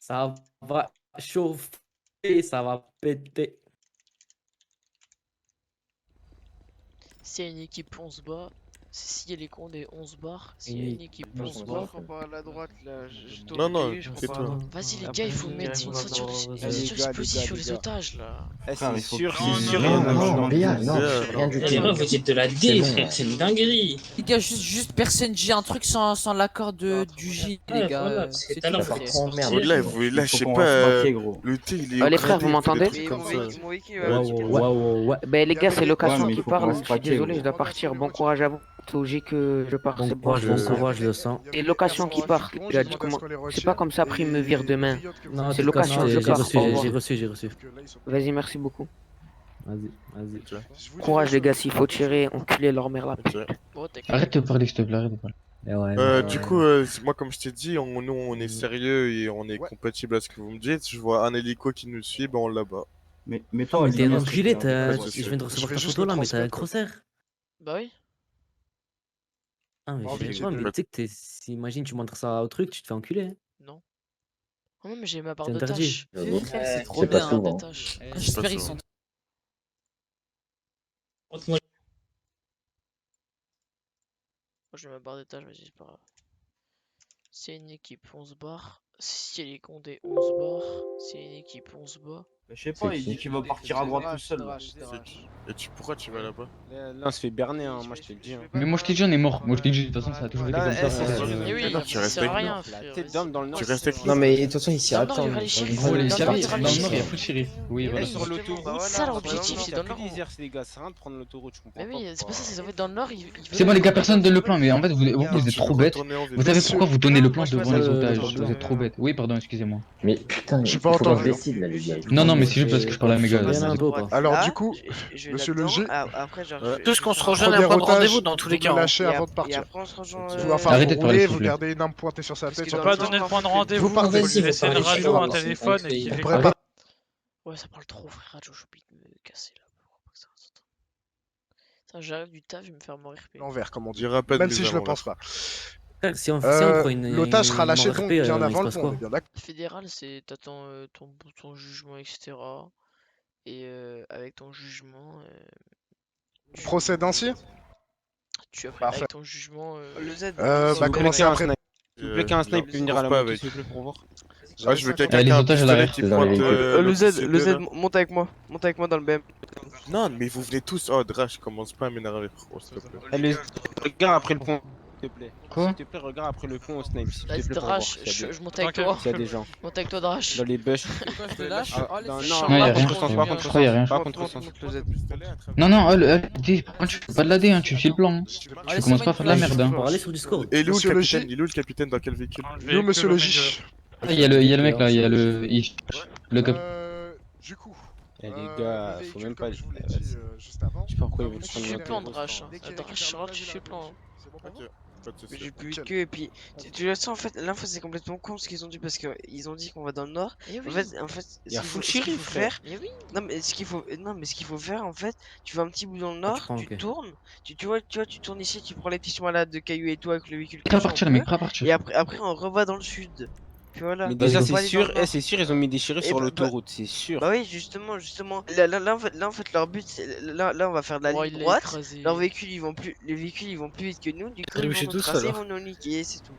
Ça va chauffer, ça va péter. S'il y a une équipe, on se bat. S'il y a les condés, on se barre. S'il y a une équipe, on se bat. À la droite là, je Non, non, je tais-toi. crois pas. Vas-y les gars, il faut mettre une ceinture les explosive sur gars. les otages là. Frère, il faut sûr, qu'il- c'est sûr. Non, Non, rien, non, rien du Eh, moi, vous dites de la D, frère, c'est une dinguerie. Les gars, juste personne dit un truc sans l'accord du J, les Ouais, gars. voilà, parce que c'est tout à l'heure, tout, vous frère. êtes sortis. Là, je sais qu'on pas. reste braqué, gros. Le thé, il est. Les frères, vous m'entendez? comme ça. Ouais. Ben les gars, c'est location mais il qui faut qu'on parle. reste Je suis braqué, désolé, gros. je dois partir. Bon courage à vous. C'est logique que je pars. C'est bon. Bon courage, le sang. C'est location qui part. Il a dit comment. C'est pas comme ça, après il me vire demain. Non, C'est location, je j'ai pars. reçu, Au revoir. j'ai reçu. Vas-y, merci beaucoup. Vas-y. Courage les gars, s'il faut tirer, enculer leur mère la pute. Bon, t'inquiète. Arrête de parler, s'il te plaît, arrête de parler. Du coup, moi, comme je t'ai dit, nous, on est sérieux et on est compatible à ce que vous me dites. Je vois un hélico qui nous suit, ben on l'abat. Mais toi, T'es un enculé, Pas de je souci. viens de recevoir ta photo là, mais t'as un crossaire. Bah oui. Ah, mais Oh, je mais sais pas, mais tu sais que imagine, tu montres ça au truc, tu te fais enculer. Hein. Non. Oh non, mais j'ai ma barre C'est de interdit. tâches. C'est trop C'est pas bien. souvent. Des tâches. J'espère qu'ils sont. Moi j'ai ma barre de tâches, vas-y, c'est pas grave. C'est une équipe, on se barre. Si elle est condé, on se barre. C'est une équipe, on se bat. Je sais pas, il dit qu'il va partir à droite tout seul. là. Et pourquoi tu vas là-bas? Là, on se fait berner, hein, moi je te le dis. Mais moi je t'ai dit, on est mort. Moi je t'ai dit, de toute façon, ça a toujours été comme ça. Eh oui, tu ça restes sert à avec rien, nous. frère. Tête d'homme dans le nord. Tu restes avec Non, nous. mais de toute façon, ici, Dans le nord, il y attends. aura les shérifs. Oh, les Dans le nord, shérifs, il y aura dans les le nord, il y a shérifs. plus de shérif. Oui, Mais voilà. oui, Sur l'autoroute, c'est ça leur objectif, il c'est y a dans le que nord. des herses, les gars, c'est rien de prendre l'autoroute, je comprends Mais pas. oui, c'est pas ça, c'est en fait dans le nord, ils veulent. C'est bon les gars, personne donne le plan, mais en fait vous êtes trop bêtes. Vous savez pourquoi vous donnez le plan devant les otages? Vous êtes trop bêtes. Oui, pardon, excusez-moi. Mais putain, J'ai il pas faut qu'on se entendu. décide là, les gars. Non, non, mais c'est juste parce que je parle à mes gars. Rien un peu ou pas? Alors Là, du coup, je vais monsieur le là-dedans, G, après, genre, Tous qu'on se faire un- rejoigne à un premier point de otage, rendez-vous dans tous les vous cas. me hein. lâchez Et avant de après, partir. après, on se rejoint. Tu vas faire Arrêtez vous de parler, rouler, s'il vous vous plaît. gardez une arme pointée sur sa Parce tête. que sur On dans peut le pas nord, donner le en point de fait, rendez-vous, vous on partez. peut lui laisser le Vous parlez radio, sur un le téléphone et site, qu'il Vous écoute. préparez. Ouais, ça parle trop, frère. Radio, j'ai oublié de me casser là. Ça, j'arrive du taf, je vais me faire mourir. L'envers, comme on dit. Dira pas de Même mise si je le avant, là. pense pas. Frère, si on prend une. L'otage sera lâché mort donc RP, bien il avant se le passe pont, on quoi? est bien d'accord. Fédéral, c'est t'attends ton jugement, etc. Et avec ton jugement, Procède ainsi. tu as Parfait. avec ton jugement. Le Z. Bah commencez après. S'il vous plaît, qu'un snipe peut venir à la pas moto, avec. s'il vous plaît, pour voir. Ah, je veux quelqu'un Les qui a un otages à pistolet l'arrière. qui Dans les pointe véhicules. Le Z, l'autre le Z, là. monte avec moi. Monte avec moi dans le BM. Non, mais vous venez tous. Oh, Drash, commence pas à m'énerver, frérot, s'il te plaît. Allez, regarde après le pont, s'il te plaît. Quoi? S'il te plaît, regarde après le pont au snipe, s'il te Vas-y, plaît, pour voir Drash, s'il y a des- je monte avec Ok. toi. s'il y a des gens. Je monte avec toi, Drash. Dans les bush. Je te lâche. Ah, Oh, les non, fils. non, Non, y a pas rien. contre-sens, pas contre-sens. Je crois y a rien. Pas contre-sens. Non, non, dis, tu fais pas de la D, hein, tu suis le plan. Hein. Tu commences pas à faire de la merde. Hein. Pour aller sur Discord. Et lui, Monsieur le le capitaine? J. Il est où le capitaine? Dans quel véhicule? Nous, monsieur le J. Il y a le mec là, il y a le. Le cap. Du coup. Eh les gars, le faut véhicule, même pas. comme je vous l'ai dit, juste avant. Je sais pas pourquoi ils Comme veulent vous Je prendre suis savez, le plan, notre Drash. dès qu'il Drash, récupère tu suis le plan. l'enveloppe, c'est bon pour vous? Pas de soucis. Mais j'ai plus que et puis tu le sens en fait l'info c'est complètement con ce qu'ils ont dit parce que ils ont dit qu'on va dans le nord. Eh En oui. fait Il y a ce full qu'il faut shérif, frère. faire. Eh oui. Non mais ce qu'il faut faire en fait, tu vas un petit bout dans le nord, prends, tu ok. tournes, tu vois tu tournes ici, tu prends les petits chemins là de cailloux et tout avec le véhicule. Prêt à caché en partir, bleu, mec, prêt à partir. Et après on revoit dans le sud. Puis voilà. Mais déjà, go. c'est Faut aller sûr, dans le nord. c'est sûr, ils ont mis des shérifs Eh sur bah, l'autoroute, c'est sûr. Bah oui justement. Là en fait leur but c'est là on va faire de la Oh, ligne il l'a droite. écrasé. Leurs véhicules les véhicules ils vont plus vite que nous, du coup ils Salut, vont c'est nous tout ça, tracer, ils alors. vont nous niquer, c'est tout.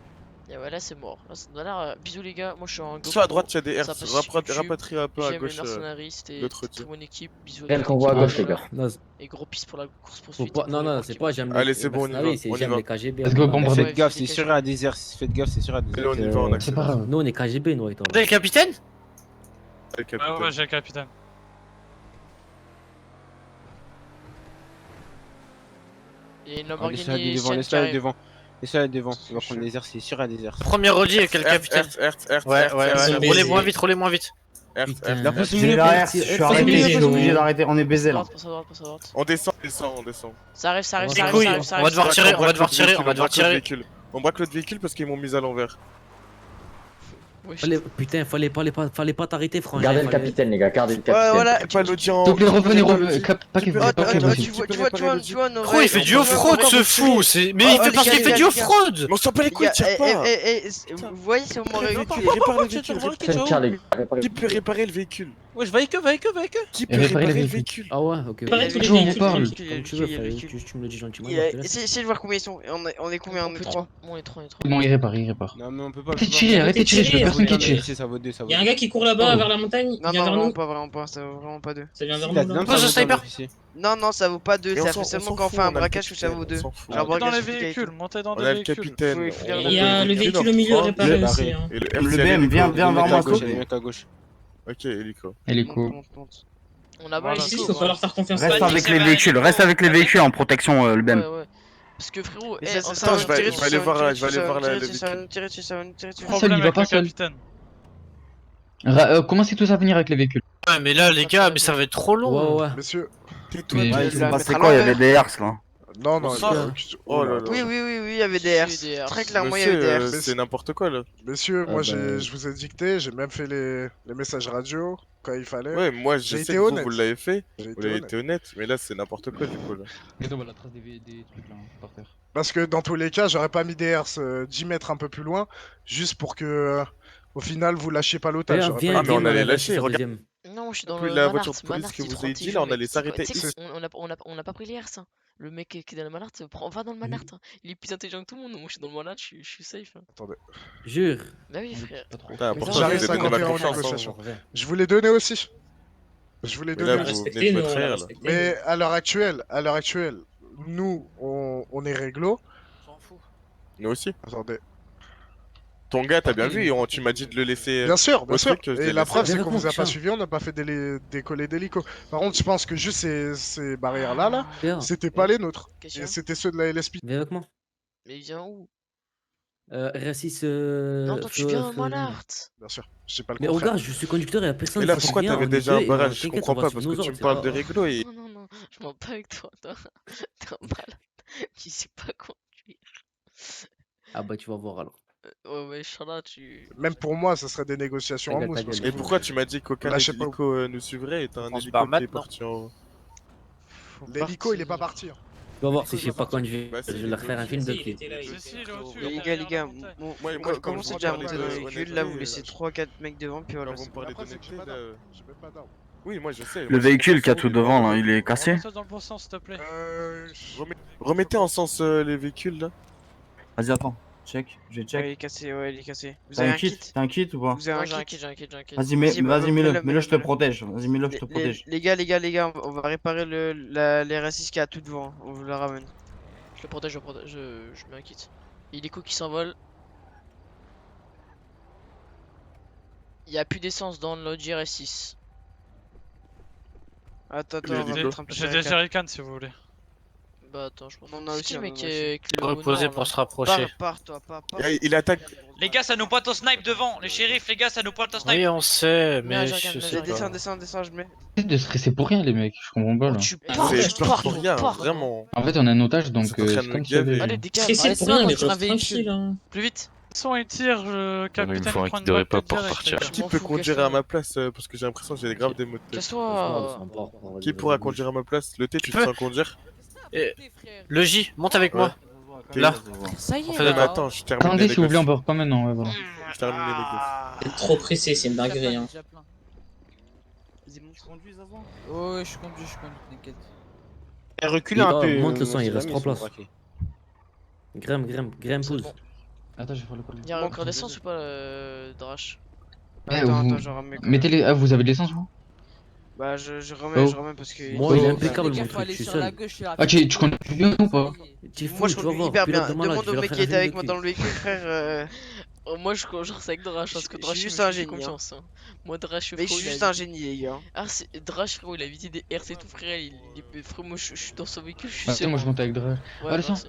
Et ouais, là c'est mort. Là ça doit l'air. Bisous les gars, moi je suis en Soit à droite, il y a des Ça herses. passe sur YouTube. Rapatrie un peu à J'aime les gauche. mercenaries, c'était l'autre très bonne équipe. Bisous Rien qu'on voit à gauche, les gars. Naze. Et gros pisse pour la course Faut poursuite. pas... Non, non, c'est pas j'aime les. Allez, c'est bon, on y va, c'est on y j'aime va. les KGB. Let's go, hein. bombarder. Faites gaffe, c'est sûr, il y a des airs. Faites gaffe, c'est sûr, il y a des Allez, on y va, on C'est accélère. pas grave. Nous, on est KGB, nous, et toi. T'es le capitaine? Allez, Ouais, capitaine. ouais, j'ai le capitaine. Il y a une Laisse-la Lamborghini aller devant, Sienne qui laisse-la aller arrive. devant. Laisse-la aller devant, il va prendre des airs, c'est sûr, il y a des airs. Premier Audi avec le capitaine. Ouais, roulez moins vite, roulez moins vite. La pousse J'ai milieu l'arrière, derrière, je suis arrêté, je suis obligé d'arrêter, on est baisé là. Passe à droite, passe à droite. On descend, on descend. Ça arrive, ça arrive, Les ça arrive, couilles, ça arrive, ça on va arrive. devoir tirer, on va devoir tirer, on va devoir braque l'autre tirer. véhicule. On braque l'autre véhicule parce qu'ils m'ont mis à l'envers. Wesh. Putain, fallait pas t'arrêter, franchement. Gardez le capitaine, les gars, gardez le Ouais capitaine. voilà. Pas l'audience. S'il te plaît, revenez, pas qu'il Oh, pas qu'il vas-y. tu vois nos Gros, il fait du off-road ce fou, c'est. Mais il fait parce qu'il fait du off-road. Mais on s'en bat les couilles, tire pas. vous voyez c'est au moment Répare le véhicule. Tiens, les gars, réparez- Qui peut réparer le véhicule? Ouais, je vais avec eux, avec eux, avec eux. Qui peut Réparer réparer le le véhicule. véhicule? Ah ouais, ok. Joue, on parle. Comme tu veux, frère, tu me le dis gentiment. Essayez de voir combien ils sont. On est combien? On est 3. On est 3, on est 3. Bon, il répare, il répare. Non, mais on peut pas. Arrêtez de tirer, arrêtez de tirer, je veux personne qui tire. Ça vaut 2, ça vaut Il y a un gars qui court là-bas Oh. vers la montagne, il Non vient vers non nous. vraiment pas, ça vaut vraiment pas 2. Ça vient vers nous là. Pose le sniper. Non ça vaut pas 2, Et on ça s'en- fait seulement on quand s'en on fait fout, un on a le braquage que ça capitaine, vaut 2. on s'en fout. Un Montez dans braquage les efficace. véhicules, montez dans On les a le véhicules. capitaine. Oui, on Il y a le véhicule au milieu réparé Le aussi. Hein. Et Le RCL BM, hélico. viens vers moi, à gauche, Co. il y a un mec à gauche. Ok, hélico. Hélico. Monte. On a Voilà. pas Ici, il faut leur faire confiance. Reste avec les véhicules, reste avec les véhicules en protection, le BM. Ouais. Parce que frérot, Mais eh, ça, Attends, je vais aller voir le ça véhicule. va nous tirer dessus. Problème il va avec pas le seul. capitaine. Commencez tous à venir avec les véhicules. Ouais, mais là, les gars, mais ça va être trop long. Ouais. Messieurs. Tais-toi, Mais- toi. Ouais, il il va s'est passé mettre à quoi? Il y l'envers. avait des herses là. Non, non, Oh là là. Oui, il y avait des airs. Monsieur, des airs. Très clairement, il y avait Monsieur, des airs. c'est n'importe quoi là. Messieurs, Ah moi bah. je vous ai dicté, j'ai même fait les messages radio. quand il fallait. Ouais, moi je J'ai sais été que vous, honnête. vous l'avez fait. J'ai Vous été avez honnête. été honnête, mais là c'est n'importe quoi du coup là. Et on voit la trace des trucs là, par terre. Parce que dans tous les cas, j'aurais pas mis des herses 10 mètres un peu plus loin, juste pour que, au final, vous lâchiez pas l'otage. D'ailleurs, J'aurais viens, pas Ah, mais mis- on allait lâcher, sur regarde. deuxième. Non, moi je suis dans Plus le la Manart, voiture de police Manart, que il vous prend avez tes dit, jus, là, on mec. allait Tu sais quoi, s'arrêter. tu sais on a pas pris les herses, hein. Le mec qui est dans le Manart, va dans le Manart, hein. Il est plus intelligent que tout le monde. Moi je suis dans le Manart, je suis safe, hein. Attendez. Jure. Bah oui, frère. Pas trop. Putain, Mais pourtant, ça, je J'arrive vous ai donné 51 ma en confiance. négociation. Reviens. Je vous l'ai donné aussi. Je vous l'ai Mais là, donné. vous aussi. venez de me trahir là. Mais à l'heure actuelle, nous, on est réglo. Nous aussi. Attendez. Ton gars, t'as bien vu, tu m'as dit de le laisser. Bien sûr, au bien sûr. truc, je l'ai Et la laissé. preuve, c'est Viens qu'on avec vous a moi, pas tiens. suivi, on n'a pas fait décoller d'hélico. Par contre, je pense que juste ces barrières-là, là, Viens. c'était pas les nôtres. Question. Et c'était ceux de la LSP. Viens avec moi. Mais il vient où? R6. Non, toi tu viens au Manart. Bien sûr, je sais pas le Mais contraire. regarde, je suis conducteur et la personne. Et là, qui pourquoi vient, t'avais on est déjà deux un et barrage? Je t'inquiète, comprends on va pas, suivre parce que nos tu me ordres, parles c'est de pas- réglo et. Non, non, non, je m'en pas avec toi, toi. T'es un malade. Tu sais pas conduire. Ah bah tu vas voir alors. Ouais, mais Inch'Allah, tu. Même pour moi, ça serait des négociations en Ta mousse. gueule. Parce que Et vous- pourquoi tu m'as dit qu'aucun Lâchez pas. hélico nous suivrait et t'as un On se hélico barre qui est maintenant. parti en. L'hélico, il est pas parti. hein. Tu vas voir si je sais pas conduire. Bah, si, Je vais leur faire un film de cul. Si, il est au-dessus. Les gars, Moi, quand comme commencez je déjà à parlais monter de dans le véhicule, là vous honnêteté, laissez 3-4 mecs devant, puis voilà. Quand vous me parlez Après, c'est que j'ai d'honnêteté, pas là. d'armes. J'ai même pas d'armes. Oui, moi je sais. Le moi, je véhicule comprends qui a ça, tout oui, devant là, mais- il est cassé. Remets ça dans le bon sens, s'il te plaît. Remettez en sens les véhicules là. Vas-y, attends. Check, je vais Ouais, check. il est cassé, ouais, il est cassé. Vous T'as avez un un kit? kit? T'as un kit ou pas? Vous avez Ouais, un j'ai un kit? kit, j'ai un kit, j'ai un kit. Vas-y, Vas-y, bah, vas-y, mets-le, mets-le, je te mets-le. protège. Vas-y, mets-le, je te protège. Les gars, on va réparer les R6 qui a tout devant. On vous le ramène. Je le protège, je mets un kit. Hélico qui s'envole. Il y a plus d'essence dans le GR6. Attends, Mais on va dis-le. mettre un petit J'ai des jerrycan. jerrycans si vous voulez. Bah attends, je pense. On en a C'est aussi, qui le on mec en a qui aussi. est avec le Reposer nord, pour là se rapprocher. Pars, toi, pars. Il attaque. Les gars, ça nous pointe au snipe devant. Les shérifs, les gars, ça nous pointe au snipe. Oui, on sait, Mais mais je je regarde, sais mais pas. Descends, je mets. Arrête de stresser pour rien, les mecs, je comprends pas là. Tu Ah, pars, ouais, tu C'est pas pars, pour rien, tu pars. vraiment. En fait, on a un otage donc C'est en train de c'est me comme s'il y avait. gaver. Allez, décale. Stressé Allez, pour c'est rien, bon, mais construis un genre tranquille. véhicule. Hein. Plus vite. Son il tire, capitaine faut un prend kit une de balle répa de pour direct, partir. les gars. Qui m'en peut fous, conduire casse-toi. à ma place parce que j'ai l'impression que j'ai grave des mots de tête. Casse-toi. Qui pourra conduire à ma place? Le T, tu te peux. sens conduire? Le J, monte avec moi. Ok. Là. Ça y est, On fait Non, des mais là. attends, je termine Attendez, les s'il vous plaît, on négociations. part pas maintenant, ouais, voilà. Je termine les négociations. T'es trop pressé, c'est une dinguerie. Hein. Ouais, je conduis, t'inquiète. Recule un peu. Monte le sang, il reste 3 places. Grimpe, C'est pousse. bon. Attends, je vais faire le col. Il y a encore d'essence ou pas, Drash? Attends, je remets. Mettez-les. Ah, vous avez de l'essence vous? Bah, je remets parce que. Moi, il est Oh. impeccable Les gars, mon faut truc, aller je suis sur la seul. gauche, là. Ah, tu conduis bien ou pas? Tu es fou, Moi, je tu vas conduis voir. hyper pilote bien. de malade, Demande je vais au leur mec faire qui un était film avec de moi cul. dans le véhicule, frère. Moi, je genre c'est avec Drash, parce que Je Drash, suis il juste me un fait génie, confiance. Hein. Moi, Drash, Mais je frérot, suis il a juste un évité- génie, les gars. Ah, Drash, frérot, il a évité des RC et tout, frère. Frérot, moi, je suis dans son véhicule, je suis Attends, seul. moi je monte avec Drash. Ouais, Ah, attends, merci.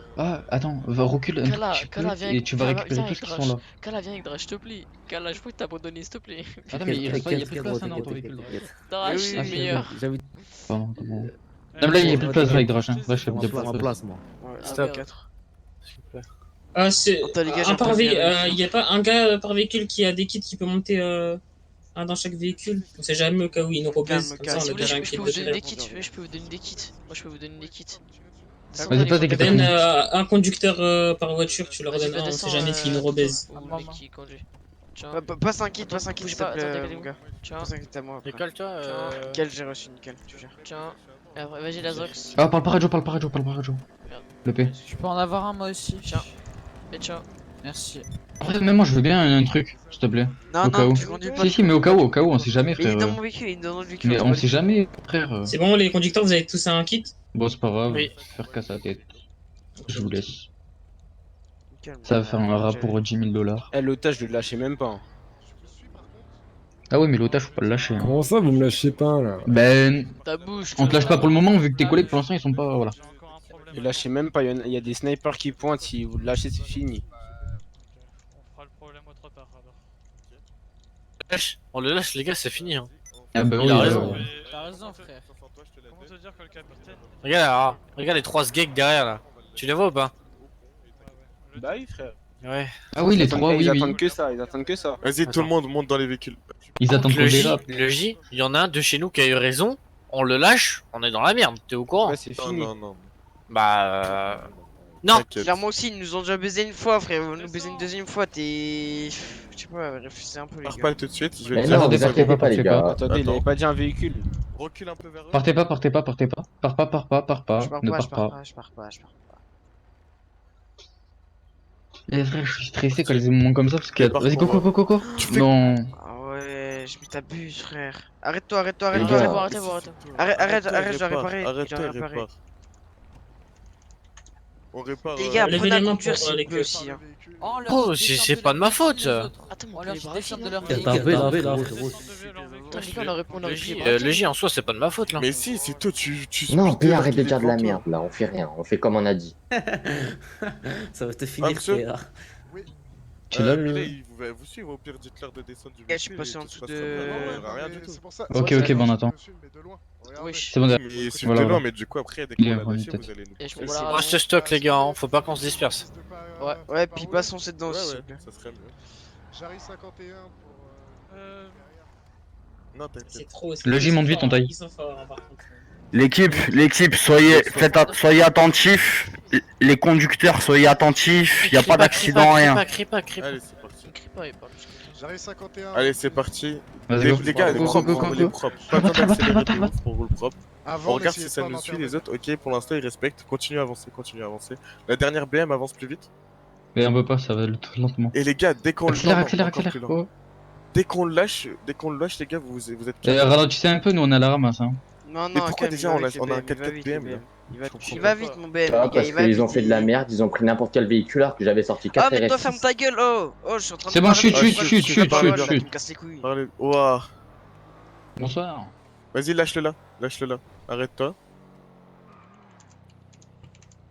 attends, va recule un tout Kala, petit Kala, peu viens et avec- tu vas Kala, récupérer viens tous ceux avec qui sont là. Kala, viens avec Drash, s'il te plaît. Kala, je peux t'abandonner, s'il te plaît. Attends, mais il reste pas, il y a plus de place hein, dans ton véhicule. Drash, c'est Ah, le meilleur. J'avoue. Pardon, pardon. Non, mais là, il y a plus de place avec Drash, hein. Drash, il y a Je plus de en place. place, moi. Stop. Ah, c'est. Attends, les gars, Un par j'appelle bien la il y a pas un gars par véhicule qui a des kits qui peut monter un dans chaque véhicule. On sait jamais au cas où il nous rebaisse. Comme ça, Si on vous a voulez, déjà un je kit peux de vous donner des chef. kits. Je peux vous donner des kits. Moi, je peux vous donner des kits. Vas-y, toi, dès que t'as Donne fini. un conducteur par voiture, tu leur Vas-y, donnes bah, un, on descends, sait jamais s'il nous rebaise. au mec qui conduit. Tiens. Passe un kit, Attends, s'il bougez te pas, plaît, attendez, mon gars. Tiens, Passe un kit à moi. après. Décolle-toi. Nickel, j'ai reçu, nickel, tu gères. tiens. Et après, vas-y, la Zox. Ah, parle pas radio, parle pas radio, parle pas radio. Le P. Je peux en avoir un moi aussi. Tiens. Et tiens. Merci. En fait, même moi, je veux bien un truc, s'il te plaît. Non, Au cas non, où. tu conduis pas. Si, mais au cas où, on sait jamais, Mais il est frère. dans mon véhicule, il est dans le véhicule. Mais on sait jamais, frère. C'est bon, les conducteurs, vous avez tous un kit? Bon, c'est pas grave, Oui. faire casse la tête. Je vous laisse. Nickel, Ça va faire un rapport aux 10 000 $. Eh, l'otage, je le lâchais même pas. Ah ouais, mais l'otage, faut pas le lâcher. Hein. Comment ça, vous me lâchez pas là? Ben, Ta bouche. on te lâche pas pour le moment, vu que tes collègues, pour l'instant, ils sont pas. Voilà. Je lâchez même pas, il y a des snipers qui pointent, si vous le lâchez, c'est fini. On fera le problème au trop tard alors. On le lâche, les gars, c'est fini. Hein. Ah bah Il oui, a raison. T'as raison, frère. Comment te dire que le capitaine. Regarde, regarde les 3 sgeeks derrière là. Tu les vois ou pas? Bah oui, frère. Ouais. Ah oui, les trois, oui, Ils oui. attendent que ça, ils attendent que ça. Vas-y, tout le monde monte dans les véhicules. Ils attendent qu'on Le J, dérape. le J, il y en a un de chez nous qui a eu raison. On le lâche, on est dans la merde. T'es au courant? Ouais, c'est fini. Non. Bah. Non. Clairement aussi, ils nous ont déjà baisé une fois, frère. Ils vont nous baiser une deuxième fois. Je sais pas, réfléchissez un peu, les Pars gars. pas tout de suite, je vais Mais te non, dire. vous inquiétez pas, les gars. Attendez, il avait pas dit un véhicule. Recule un peu vers eux. Partez pas. Pars pas. Je pars Ne pas, pars je pars pas. pas, je pars pas. Les frères, je suis stressé quand il y a des moments comme ça parce que. Mais par Vas-y, contre, coco. Tu fais- Non. Ah ouais, je t'abuse, frère. Arrête-toi. Les gars. Arrête, je dois réparer. Arrête, Je dois réparer. répare. On répare. Les gars, Levez prenez les la mains conduire pour s'il les vous plaît queues. aussi. Hein. Oh, c'est pas de ma faute. Attends, On on leur les bras descend de leur T'as véhicule. tapé là, Tapez, frérot, là. frérot. Putain, les gars, on aurait Le pu J, les braquer. le J en soi, c'est pas de ma faute là. Mais si, c'est toi, tu Non, speed puis alors arrête de qu'il dire est de la devant merde là, on fait rien, on fait comme on a dit. Ça va te finir, monsieur frère. Tu l'as Millet, le. il va vous suivre, au pire, dites-leur de descendre du Je suis véhicule passé et en tout se dessous passe de- très bien. Ouais, Il y aura rien mais du tout. c'est pour ça. Ok, c'est ok, pour bon, ça attends. que je me filme, mais de loin. Regardez. Wesh. C'est bon, Mais suivez Voilà, de loin, voilà. mais du coup, après, dès Il qu'on est va revenu, lâcher, peut-être. vous allez nous Et je pousser. m'en bats la Reste stock les gars, hein, faut pas qu'on se disperse. Ouais, puis pas foncer dedans Ouais, s'il ouais, vous plaît. ça serait mieux. J'arrive 51 pour. Non, t'inquiète. C'est trop. Le J monte vite, on taille. Ils sont forts, hein, par contre. L'équipe, soyez attentifs. Les conducteurs, soyez attentifs. Y a pas d'accident, rien. Crie pas. Allez, c'est parti. Crie pas, il parle plus comme ça. J'arrive 51. Allez, c'est parti. Vas-y, go. Les gars, Go, propre, go, go, roulez go. propre. Pas besoin d'accélérer de ouf, on roule propre. Avant, On regarde n'essayez si ça pas nous suit, d'intervenir. les autres, ok, pour l'instant ils respectent, continuez à avancer. La dernière BM avance plus vite. Mais on peut pas, ça va lentement. Et les gars, dès qu'on le Accélère. Oh. Dès qu'on le lâche, les gars, vous êtes calmes. Ralentissez un peu, nous on est à la ramasse. Hein. Non, Mais pourquoi calme, déjà il va on a vite, un le BM, 4x4 vite, BM le là? Il va vite mon BM, Ça va, les gars, parce il va qu'ils ont vite. fait de la merde, ils ont pris n'importe quel véhicule alors que j'avais sorti 4 Ah, mais toi RS6. ferme ta gueule, oh! Oh, je suis en train de C'est bon, parler, chut, tu chut, vois, chut, tu me parles, chut, là, chut. tu me casses les couilles. Parlez. Ouah. Bonsoir. Vas-y, lâche-le là. Arrête-toi.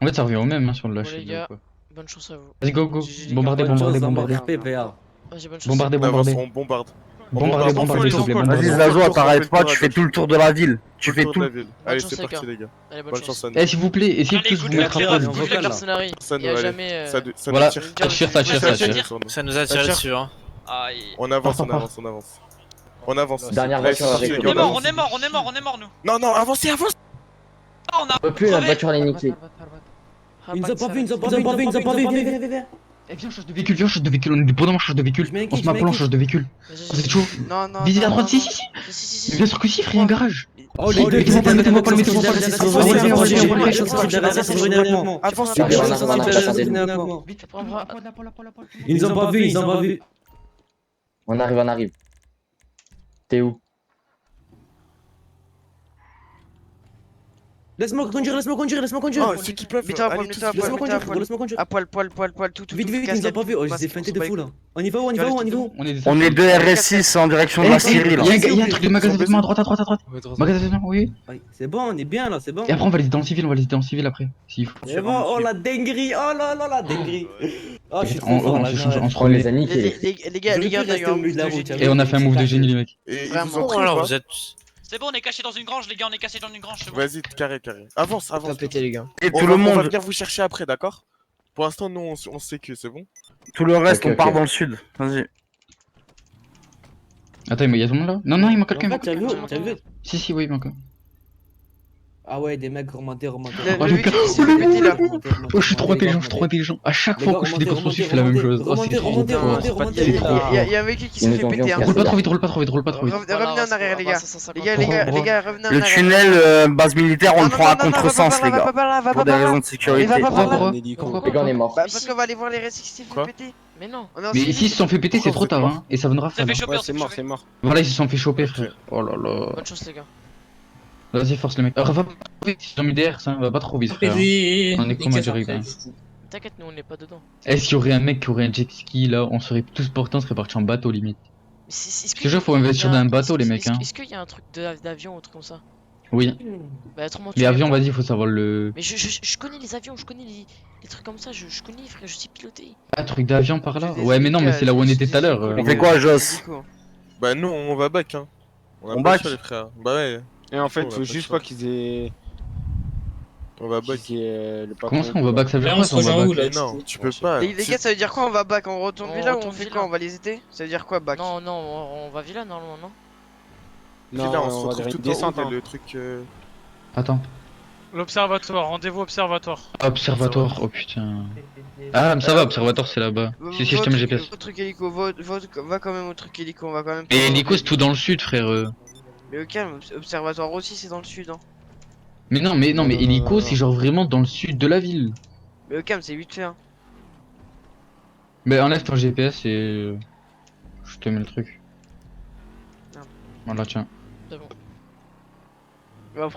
En fait, ça revient au même hein, sur le Bon, lâcher. les gars, bonne chance à vous. Vas-y, go. GG, Bombardez. Bonne chance, Bombardez. RP, PA. Vas-y, bonne chance. Bombardez. On avance, on bombarde. Bombardez, s'il vous plaît. Vas-y, Zazo, t'arrêtes pas, tu fais tout le tour de la ville. Tu fais Tour tout. de la ville. Allez, chance, c'est les parti gars. les gars. Allez, Bonne chance à nous. Eh, s'il vous plaît, essayez de tous vous mettre à Bouge poil. les mercenaries. Ça Il y nous a allez. jamais. Ça Voilà, tire. ça tire. Ça nous a tiré dessus, hein. Aïe. On avance. On avance. Dernière Allez, voiture c'est à parti, les récupérer. gars, On est mort, nous. Non, avancez. Ah, on a On peut plus, la voiture elle est niquée. Ils nous ont pas vu, viens. Eh, viens, change de véhicule, on est dépendant, change de véhicule. On se met à plan, change de véhicule. Vous êtes chaud? Non, non. Visez à non, droite, non, si. Bien sûr que si, frère, il y a un garage. Oh, les deux, Mettez-moi pas, mettez-moi pas. Avance, Vite, prends un bras. Ils nous ont pas vu. On arrive. T'es où? Laisse-moi conduire. Oh, ceux qui peuvent. Mets-toi à poil, allez, mets-toi à tous, poil, laisse-moi mets-toi à conduire. poil. À poil, tout. Vite, ils nous ont pas vu. Oh, je les ai feintés de fou là. On y va où? On est 2 RS6 en direction de la Syrie là. Il y a un truc de magasin de vêtements à droite. Magasin de vêtements, oui. C'est bon, on est bien là, c'est bon. Et après, on va les dans le civil, après. S'il faut. C'est bon, oh la dinguerie, oh là là la dinguerie. Oh, je suis trop On fort là. se On les remet. a niqués. Les gars, on a eu un move de génie. Et on a fait un move de génie, les mecs. Et ils Vraiment. vous ont pris ou Alors pas vous êtes. C'est bon, on est caché dans une grange, les gars, on est caché dans une grange, c'est bon. Vas-y, carré. Avance. les gars. Et On tout va le on va monde, venir vous chercher après, d'accord? Pour l'instant, nous, on sait que c'est bon. tout le reste, Ok, on part ok. dans le sud. Vas-y. Attends, il y a tout le monde là? Non, il manque quelqu'un. T'as vu? Si, oui, il manque. Ah ouais, des mecs remontés. Le véhicule qui s'est fait péter là. Oh, je suis trop intelligent. À chaque fois que je fais des courses poursuites, je fais la même chose. Oh, c'est trop fort. Il y a un véhicule qui s'est fait péter. Ils Roule pas trop vite. Revenez en arrière, les gars. Les gars, revenez en Le arrière. tunnel base militaire, on le prend à non, contresens, va les pas gars. par là, va Pour pas des par là. raisons de sécurité. Va pas par là. Les gars, on est mort. Bah, parce qu'on va aller voir les restes qui s'est fait Quoi péter. Mais non. On est en Mais civil. ici, ils se sont fait péter, c'est trop tard, hein. Et ça viendra Ça faire. fait choper, C'est mort. Voilà, ils se sont fait choper, frère. Oh là là. Bonne chance, les gars. Vas-y, force les mecs. Va pas trop vite, j'ai mis DR, ça va pas trop vite, frère. On est comme un direct, hein. T'inquiète, nous on n'est pas dedans. Est-ce qu'il y aurait un mec qui aurait un jet ski là, on serait tous portés, on serait partis en bateau limite. Je te jure, faut investir dans un bateau, les mecs, hein. Est-ce qu'il y a un truc d'avion ou un truc comme ça? Oui. Bah, autrement, Les avions, vas-y, faut savoir le. Mais je connais les avions, je connais les trucs comme ça, je connais, frère, je sais piloter. Ah, truc d'avion par là? Ouais, mais non, mais c'est là où on était tout à l'heure. On fait quoi, Joss? Bah, nous, on va back, hein. On back les frères. Bah ouais. Et en fait, Oh, faut pas juste de pas qu'ils aient. On va back. Comment ça on va back? Ça veut dire Là, on quoi se ça on va rejoint où, back? là, du Non, coup tu peux pas. Les gars, ça veut dire quoi? On va back? On retourne On villa ou on retourne fait villa. quoi? On va les aider? Ça veut dire quoi back? Non, non, on va villa normalement, non? Puis là, on se on va retrouve vers tout une en haut, descente. mais Hein. le truc. Attends. L'observatoire, rendez-vous observatoire. Observatoire, oh putain. Ah, mais ça va, observatoire c'est là-bas. Si, je te mets GPS. Votre truc hélico, va quand même au truc hélico, on va quand même. Et l'hélico c'est tout dans le sud, frère. Mais au calme, observatoire aussi c'est dans le sud. Hein. Mais non, mais hélico c'est genre vraiment dans le sud de la ville. Mais au calme, c'est vite fait. Hein. Mais enlève ton GPS et. Je te mets le truc. Non. Voilà, tiens. C'est bon. Allo.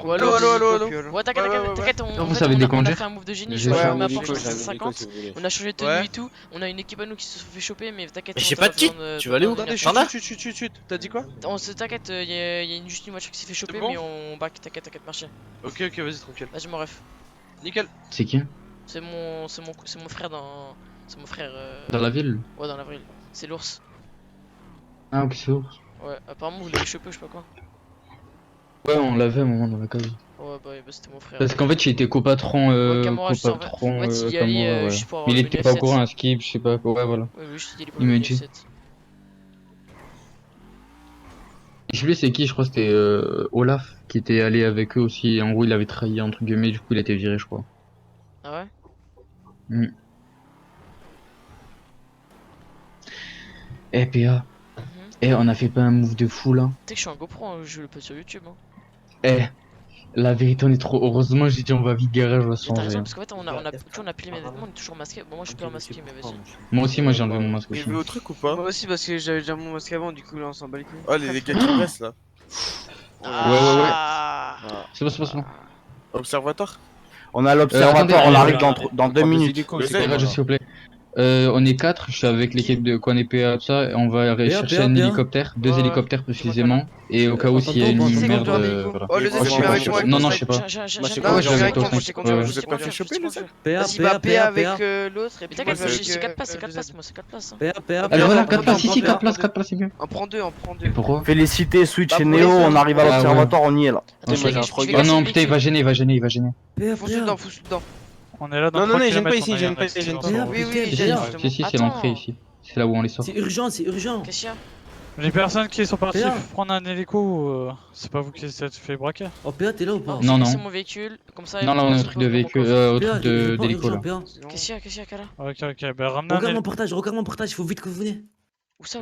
Ouais, t'inquiète, Non, vous savez déconduire. on a fait un move de génie, J'ai je fait suis un ma move porte de 50, on a changé de tenue et tout, on a une équipe à nous qui se fait choper, mais t'inquiète. Mais j'ai pas de kit. Tu vas aller où? T'en as? Chut, t'as dit quoi? On se t'inquiète, y'a juste une voiture qui s'est fait choper, bon mais on back, t'inquiète, marcher. Ok, vas-y, tranquille. Vas-y, mon ref. Nickel. C'est qui? C'est mon frère dans. C'est mon frère. Dans la ville? Ouais, dans la ville. C'est l'ours. Ah, ok, c'est où? Ouais, apparemment vous l'avez chopé, je sais pas quoi. Ouais, on l'avait un moment dans la case. Ouais, bah c'était mon frère. Parce qu'en fait, il était copatron. Camorra, je sais, en fait, il y allait, Camorra, ouais. juste pour avoir Mais il le était pas au F7. courant, un skip, je sais pas quoi. Ouais, voilà. Ouais, oui, juste il est pour Il le m'a dit. F7. Je sais plus c'est qui, je crois que c'était Olaf qui était allé avec eux aussi. En gros, il avait trahi entre guillemets, du coup, il a été viré, je crois. Ah ouais? Eh, PA. Eh, on a fait pas un move de fou là. Tu sais que je suis un GoPro, hein, je le poste sur YouTube. Hein. Eh, la vérité, on est trop. Heureusement, j'ai dit on va vite garage, on va se Mais t'as raison, changer. parce qu'en fait, on a plié mes vêtements, on est toujours masqué. Bon, moi je suis pas masqué, mais vas-y. Moi aussi, moi j'ai enlevé mon masque Il aussi. veut au truc ou pas? Moi aussi, parce que j'avais déjà mon masque avant, du coup là on s'en bat les couilles. Oh, les gars qui restent là. Ouais. C'est bon. Observatoire? On a l'observatoire, attendez, on arrive dans 2 minutes. Garage, s'il vous plaît. On est 4, je suis avec l'équipe de Quan et PA, tout ça, et on va aller chercher un hélicoptère, 2 hélicoptères précisément, et au cas où s'il y a une merde, voilà. Oh, le deuxième, je vais avec moi. Non, je sais pas. Ouais, je vais avec toi, moi je sais conduire. Vous êtes pas fait choper les sacs? Vas-y, bah PA avec l'autre, et Mais puis t'inquiète, moi, c'est 4 places, moi c'est 4 places. Alors voilà, 4 places ici, 4 places, c'est mieux. On prend deux. Et pourquoi? Félicité, Switch Bah, et pour Neo, les faire. on arrive à l'observatoire, on y est là. Ah non, putain, il va gêner. Fonce dedans. On est là dans Non, 3 non, gêne kilomètres, pas ici, on a eu gêne un pas ici, accident gêne sur la pas. route. Oui, Si, si, c'est l'entrée ici. C'est là où on les sort. C'est urgent, c'est urgent. Qu'est-ce qu'il y a? Les personnes qui sont parties PA. prendre un hélico, c'est pas vous qui êtes fait braquer? Oh, PA, t'es là ou pas? Non, non. C'est mon véhicule, comme ça. Non, là, on est au truc de véhicule, au truc d'hélico là. Qu'est-ce qu'il y a, Kala? Ok, bah ramenez un Regarde hélico. regarde mon portage, il faut vite que vous venez. Où ça?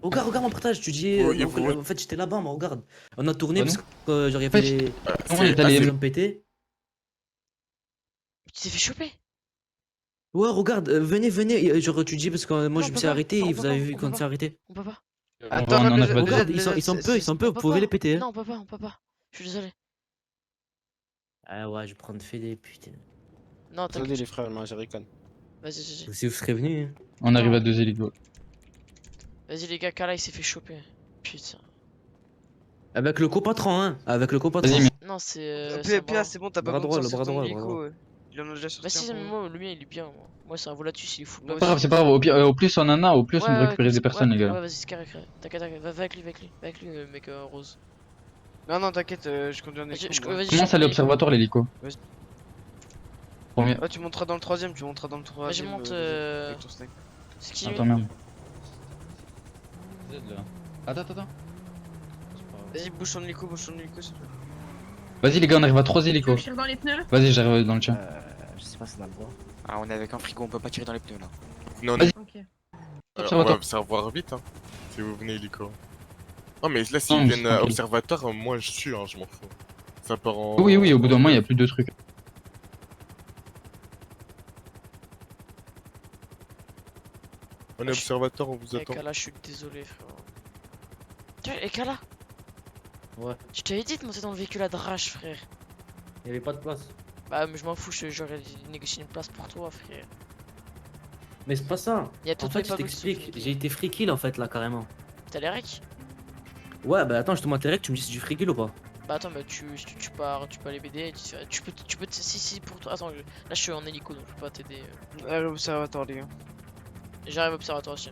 Regarde mon portage, tu dis. En fait, j'étais là-bas, mais regarde. On a tourné Ah parce que j'aurais fait les. Comment il est allé? Ils ont pété. Tu t'es fait choper? Ouais, regarde, venez, genre tu dis parce que moi Non, je on me peut suis pas, arrêté, on et peut vous avez pas, vu on quand peut on s'est arrêté. On peut pas. Attends, on arrive à Regarde, deux. ils sont peu, vous pouvez les péter. Non, on peut pas. Je suis désolé. Ah ouais, je vais prendre Fédé, putain. Non, Attendez t'inquiète. les frères, moi j'arriconne. Vas-y. Si vous serez venus. On arrive à 2 hélicos. Vas-y, les gars, Kala il s'est fait choper. Putain. Avec le copatron, hein. Avec le copatron. Vas-y, Non, c'est. PA, c'est bon, t'as pas Bras besoin de droit, sortir le bras ton droit, hélico, le bras ouais. Il en a déjà sorti. Bah si, un mais peu. moi, le mien il est bien. Moi c'est un volatus, il est fou. C'est pas grave. Au plus on en a, au plus on peut récupérer des personnes, les Ouais, gars. vas-y, c'est carré. T'inquiète, va avec lui, mec rose. Non, t'inquiète, je conduis un hélico. moi. Comment ça, l'observatoire, l'hélico? Vas-y. Premier. Ouais, tu monteras dans le troisième, Vas-y, monte. avec ton snack. C'est qui? Attends, merde. Attends. Vas-y, bouge ton hélico, s'il te plaît. Vas-y, les gars, on arrive à 3 hélicos. Dans les pneus? Vas-y, j'arrive dans le tien. Je sais pas si c'est dans le bois. Ah, on est avec un frigo, on peut pas tirer dans les pneus là. Non, Vas-y. Ok. Alors, on va observoir vite, hein. Si vous venez hélico. Non, mais là, s'ils Non, mais viennent c'est tranquille. observateur, moi je suis, hein, je m'en fous. Ça part en. Oui, au bout d'un moment, il y a plus de trucs. On est observateur, on vous attend. Kala, je suis désolé, frérot. Tiens, et Kala? Ouais. Je t'avais dit de monter dans le véhicule à Drache, frère. Il y avait pas de place. Bah, mais je m'en fous, j'aurais négocié une place pour toi, frère. Mais c'est pas ça. Il y a En peut-être fait, pas je t'explique. J'ai été free kill en fait là carrément. T'as les recs? Ouais, bah attends, je te montre les règles, tu me dis si c'est du free kill ou pas. Bah attends, mais tu peux aller BD et tu peux si pour toi. Attends, là je suis en hélico donc je peux pas t'aider. Allez, observatoire, les gars. J'arrive observatoire aussi.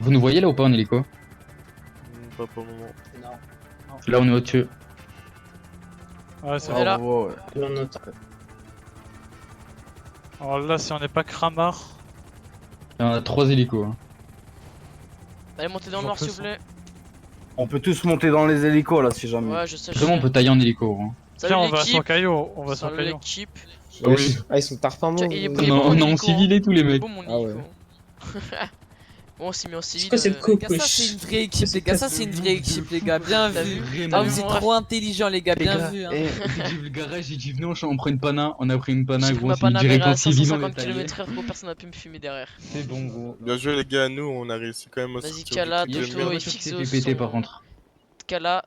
Vous nous voyez là ou pas en hélico? Pas pour le moment. Là on est au-dessus. Ouais, c'est On est là. Alors là, si on n'est pas cramard. Il y en a 3 hélicos. Hein. Allez, montez dans le noir s'il vous plaît. On peut tous monter dans les hélicos là si jamais. Ouais, je sais. Vraiment on peut tailler en hélico. Hein. Tiens, on va sur Caillou, on va sur Salut Caillou. l'équipe. Oui. Ah, ils sont tarpins, Tiens, moi. il est On bon, a mon en hélico, civilé tous les Il est mecs. bon mon Ah ouais. hélico. Bon, on s'est mis en civil. C'est quoi cette coupe, Les gars, ça c'est une vraie équipe, les gars, ça c'est une vraie équipe, les gars, bien T'as vu. vu Ah, vous êtes trop intelligents, les gars, bien vu. Hein. J'ai vu le garage, j'ai dit venez on prend une pana, on a pris une pana J'ai pris gros, ma c'est une direct Panamera en à civil on 550 est taillé. km/h, gros, personne n'a pu me fumer derrière. C'est bon gros. Bien joué les gars, nous on a réussi quand même à Vas-y, sortir Kala, du truc de Toto merde. et Qui s'est Fixo. fait péter sont- par contre. Kala,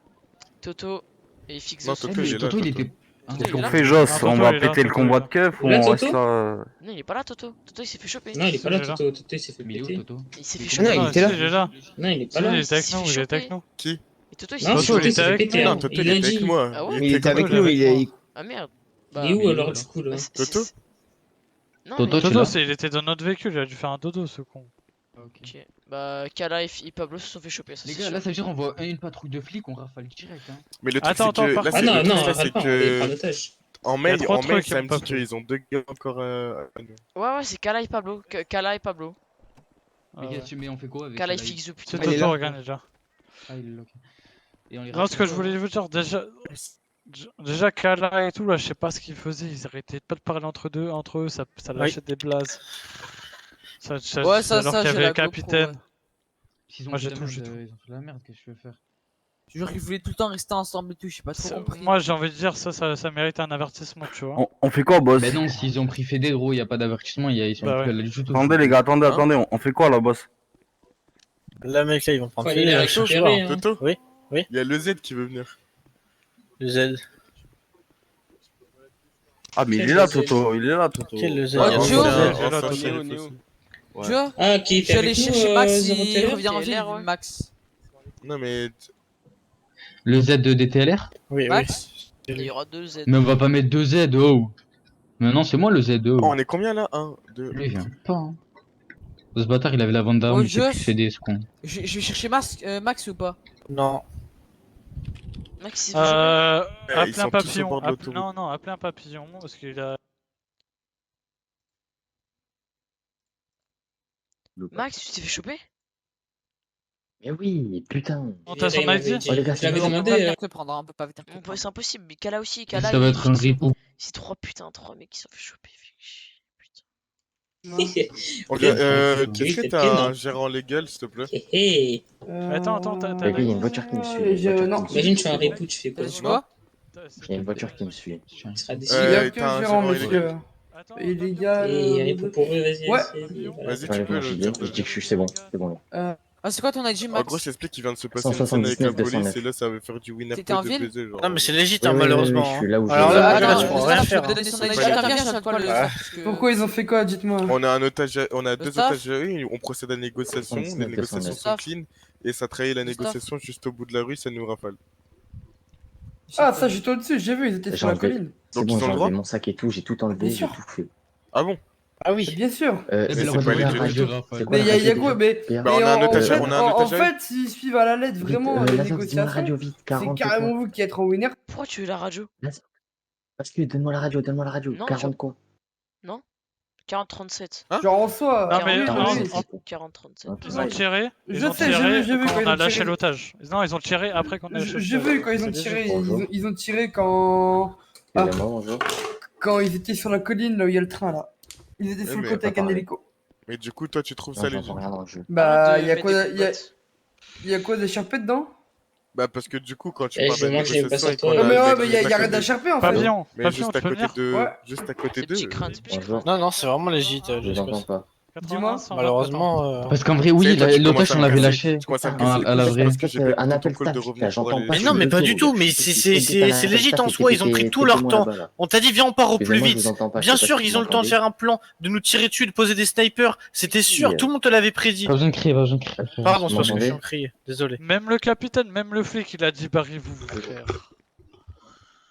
Toto et Fixo. Non, sont- Toto, il est là, Toto il Toto. était. Ah, Toto, il est On là. fait Joss, Ah, on Toto, va il est là, péter le Toto, combat il de est keuf ou Là, on Toto reste là Non, il est pas là, Toto. Toto, il s'est fait choper. Non, il est pas là, Il est là. Toto. Toto, il s'est fait Mais il est où, péter. Toto? Il s'est fait Non, choper. il Ah, était si, là. il est là. Non, il est pas Si, là. il était avec s'est nous, fait il était avec choper. nous. Qui Et Toto, il Non, s'est fait Toto, il il était s'est fait avec péter. Non, hein. Toto Il il l'a était avec dit. moi. Ah ouais Mais il était avec Toto, nous, il est il est. Ah merde. Il est où mais il est alors où, du là coup là Toto Non, Toto, mais- tu Toto, l'as il était dans notre véhicule, il a dû faire un dodo ce con. Ok. Bah, Kala et Pablo se sont fait choper. Ça, Les c'est gars, sûr. là ça veut dire on voit une patrouille de flics, on rafale direct. Hein. Mais le truc Attends, c'est que attends, là Ah c'est non, le truc non, là c'est arrête pas, on les prend en que otage. en Il y a mail trop de trucs qui ça ont me pas dit qu'ils ont 2 gars encore à nous. Ouais, c'est Kala et Pablo. Kala et Pablo. Mais qu'est-ce que mais on fait quoi avec Kala et là, Fixo, C'est putain. il est Toto, là. regarde déjà. Ah il est là, ok. Et on les Non, ce que je rafale, voulais vous dire, déjà Kala et tout, là, je sais pas ce qu'ils faisaient, ils arrêtaient pas de parler entre eux, ça lâchait des blazes. Ouais, ça, alors ça, qu'il y j'ai avait la le capitaine. GoPro, S'ils ont Moi, fait j'ai de la tout, merde, j'ai tout. ils ont fait de la merde, qu'est-ce que je veux faire? Je jure qu'ils voulaient tout le temps rester ensemble et tout, j'ai pas trop compris. Moi, j'ai envie de dire, ça mérite un avertissement, tu vois. On fait quoi, boss? Mais non, s'ils ont pris Fédé, gros, y a pas d'avertissement, ils sont Bah plus ouais. à la du tout. Attendez les gars, attendez, Hein attendez, on fait quoi là, boss? Là, mec, là, ils vont prendre Faut aller les Félix, récupérer, hein. Toto Oui, oui. Il y a le Z qui veut venir. Le Z. Ah mais il Quel est là Z? Toto, il est là Toto. Quel le Z Ouais, Il y a Joe. un- J'ai là, un Toto. shérif Néo, aussi. Ouais. Tu vois Ah, qui Je était suis allé avec nous, chercher Max, Zéro il TLR? revient en ville, TLR, ouais. Max. Non mais Le Z de DTLR? Oui, oui. Max Il y aura 2 Z. Mais on va pas mettre 2 Z, oh! Mais non, c'est moi le Z, oh, oh! on est combien là 1, 2. Lui, il vient pas, hein. Ce bâtard, il avait la vente d'armes, Oh, il s'est Jeff. pris Fédé, ce con. Je vais chercher Max ou pas? Non. Max, il s'est fait choper. ils Appelez sont un tous au papillon. bord de l'autoroute. Non, appelez un papillon parce qu'il a. Max, tu t'es fait choper? Mais oui, putain. On t'a son Il m'avait ID? dit. Oh, les gars, Je l'avais c'est On peut demandé. pas venir te prendre, hein, on peut pas venir te Bon, prendre. c'est impossible. Mais Kala aussi. Kala, Ça va être un ripou. C'est 3 mecs qui sont fait choper. Putain. Ok, Oui, est-ce que c'est t'as bien. un gérant légal s'il te plaît? Hé, Attends, t'as Les gars, il y a une voiture qui me suit. il y a une voiture qui me imagine, suit. tu fais un ripou, tu fais quoi? Tu vois? Il y a une voiture qui me suit. Tu seras déçu. T'as un gérant illégal? Illégal. Et ripou pour eux, vas-y. Ouais. Vas-y, voilà. Vas-y, tu J'enlève peux mon le gilet, dire. je dis que je suis, c'est bon, c'est bon. Ah, c'est quoi ton ID, En Max? gros, je t'explique qu'il vient de se passer une scène avec la 179, police 209. et là, ça va faire du winner T'étais en de ville baiser, genre. Non, mais c'est légit, Oui, hein, oui, malheureusement. oui, je suis là où je Alors vais. là, Attends, là, tu pourras rien je faire. peux donner son ID, Ouais. interviens, je vais pas le Ah. parce que- Pourquoi ils ont fait quoi, dites-moi? On a un otage, on a deux staff otages à eux, on procède à la négociation, les 119, négociations 209. sont clean et ça trahit la Le staff. négociation juste au bout de la rue, ça nous rafale. Ah, ça, j'étais au-dessus, j'ai vu, ils étaient J'ai sur la enlevé. colline. C'est Donc, bon, ils ont j'ai le droit enlevé mon sac et tout, j'ai tout enlevé, Bien j'ai sûr. tout fait. Ah bon? Ah oui. Bien sûr. Euh, Mais c'est c'est quoi pas la les radio? deux. C'est quoi Mais la y a radio quoi, déjà mais. Pierre Bah, on a un otage, on a un en otage à eux. fait, s'ils suivent à la lettre Vite, vraiment Lazare, les dis-moi la négociations, radio vite, c'est 40 carrément quoi? vous qui êtes en winner. Pourquoi tu veux la radio? Lazare. Parce que donne-moi la radio, donne-moi la radio. Non, 40 quoi? 40-37. Genre en soi. Non, mais oui, en- oui. en- 40-37. Ok. Ils ont tiré. Je Ils ont sais, tiré j'ai vu quand quand on ils a ont lâché tiré. l'otage. Non, ils ont tiré après qu'on a lâché J'ai vu quand ils ont C'est tiré, léger. Bonjour. ils ont tiré quand. Ah, Excusez-moi, bonjour. quand ils étaient sur la colline là où il y a le train là. Ils étaient Ouais, sur le mais côté avec un pareil. hélico. Mais du coup, toi, tu trouves Non, ça j'entends légitime? rien dans le jeu. Bah, Arrête de il y a mettre quoi, des il y a, compotes. il y a quoi d'écharpé dedans? Bah, parce que du coup, quand tu Eh, parles je de mange, j'ai pas négociation sur et toi. qu'on Non, mais a ouais, le mais mec il y a juste à rien côté- d'écharpé en fait. Papillon, Mais papillon, juste tu à peux côté venir? de, Ouais. juste à côté C'est d'eux. petit crâne, c'est petit Bonjour. crâne. Non, non, c'est vraiment légit. Je vous entends pas. Dis-moi. 120, Malheureusement. Parce qu'en vrai, Tu oui, sais, toi, tu l'otage commences à on me l'avait casser, lâché. tu commences à me À casser les à la couilles vraie. parce que j'ai Un pas écouté ton appel call de staff, revenir pour j'entends aller pas. Mais je non, suis mais pas désolé. du tout, mais c'est légit en soi, ils ont pris tout leur temps. On t'a dit, viens, on part au plus Excusez-moi, je vite. vous entends pas, je Bien sais pas sûr, si ils vous ont le temps de m'entendez. faire un plan, de nous tirer dessus, de poser des snipers. C'était sûr, Oui, tout le monde te l'avait prédit. Pas besoin de crier, pas besoin de crier. Pardon, Vous c'est parce que je suis m'entendez? en crier. Désolé. Même le capitaine, même le flic, il a dit barrez-vous, frère.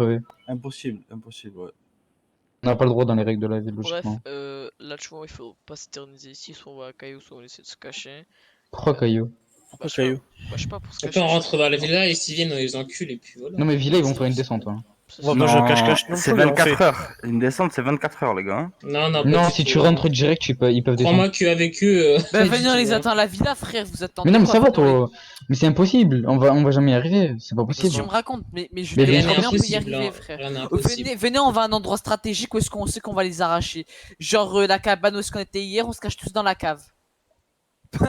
crever. Impossible, impossible, ouais. On n'a pas le droit dans les règles de la ville, Bref, logiquement. là tu vois, il faut pas s'éterniser ici, soit on va à Caillou, soit on essaie de se cacher. Pourquoi Caillou? Pourquoi Caillou? Bah, je sais pas, pour se Après, on rentre dans la villa et s'ils viennent, on les encule et puis voilà. Non mais Villa ils vont faire une descente. Hein. Ouais, moi je cache non c'est plus, on 24 fait. heures. Une descente, c'est 24 heures, les gars. hein. Non, si tu rentres direct, ils peuvent descendre. Crois-moi qu'avec eux. Bah venez, on les attend à la villa, frère, vous attendez. Mais non, mais quoi, ça va venez, toi. Mais c'est impossible. On va jamais y arriver. C'est pas Qu'est-ce que tu possible. me racontes? Mais je Mais te bien jure, sûr. on peut y Impossible, arriver, hein. frère. Rien n'est impossible. Venez, on va à un endroit stratégique où est-ce qu'on sait qu'on va les arracher. Genre la cabane où est-ce qu'on était hier, on se cache tous dans la cave.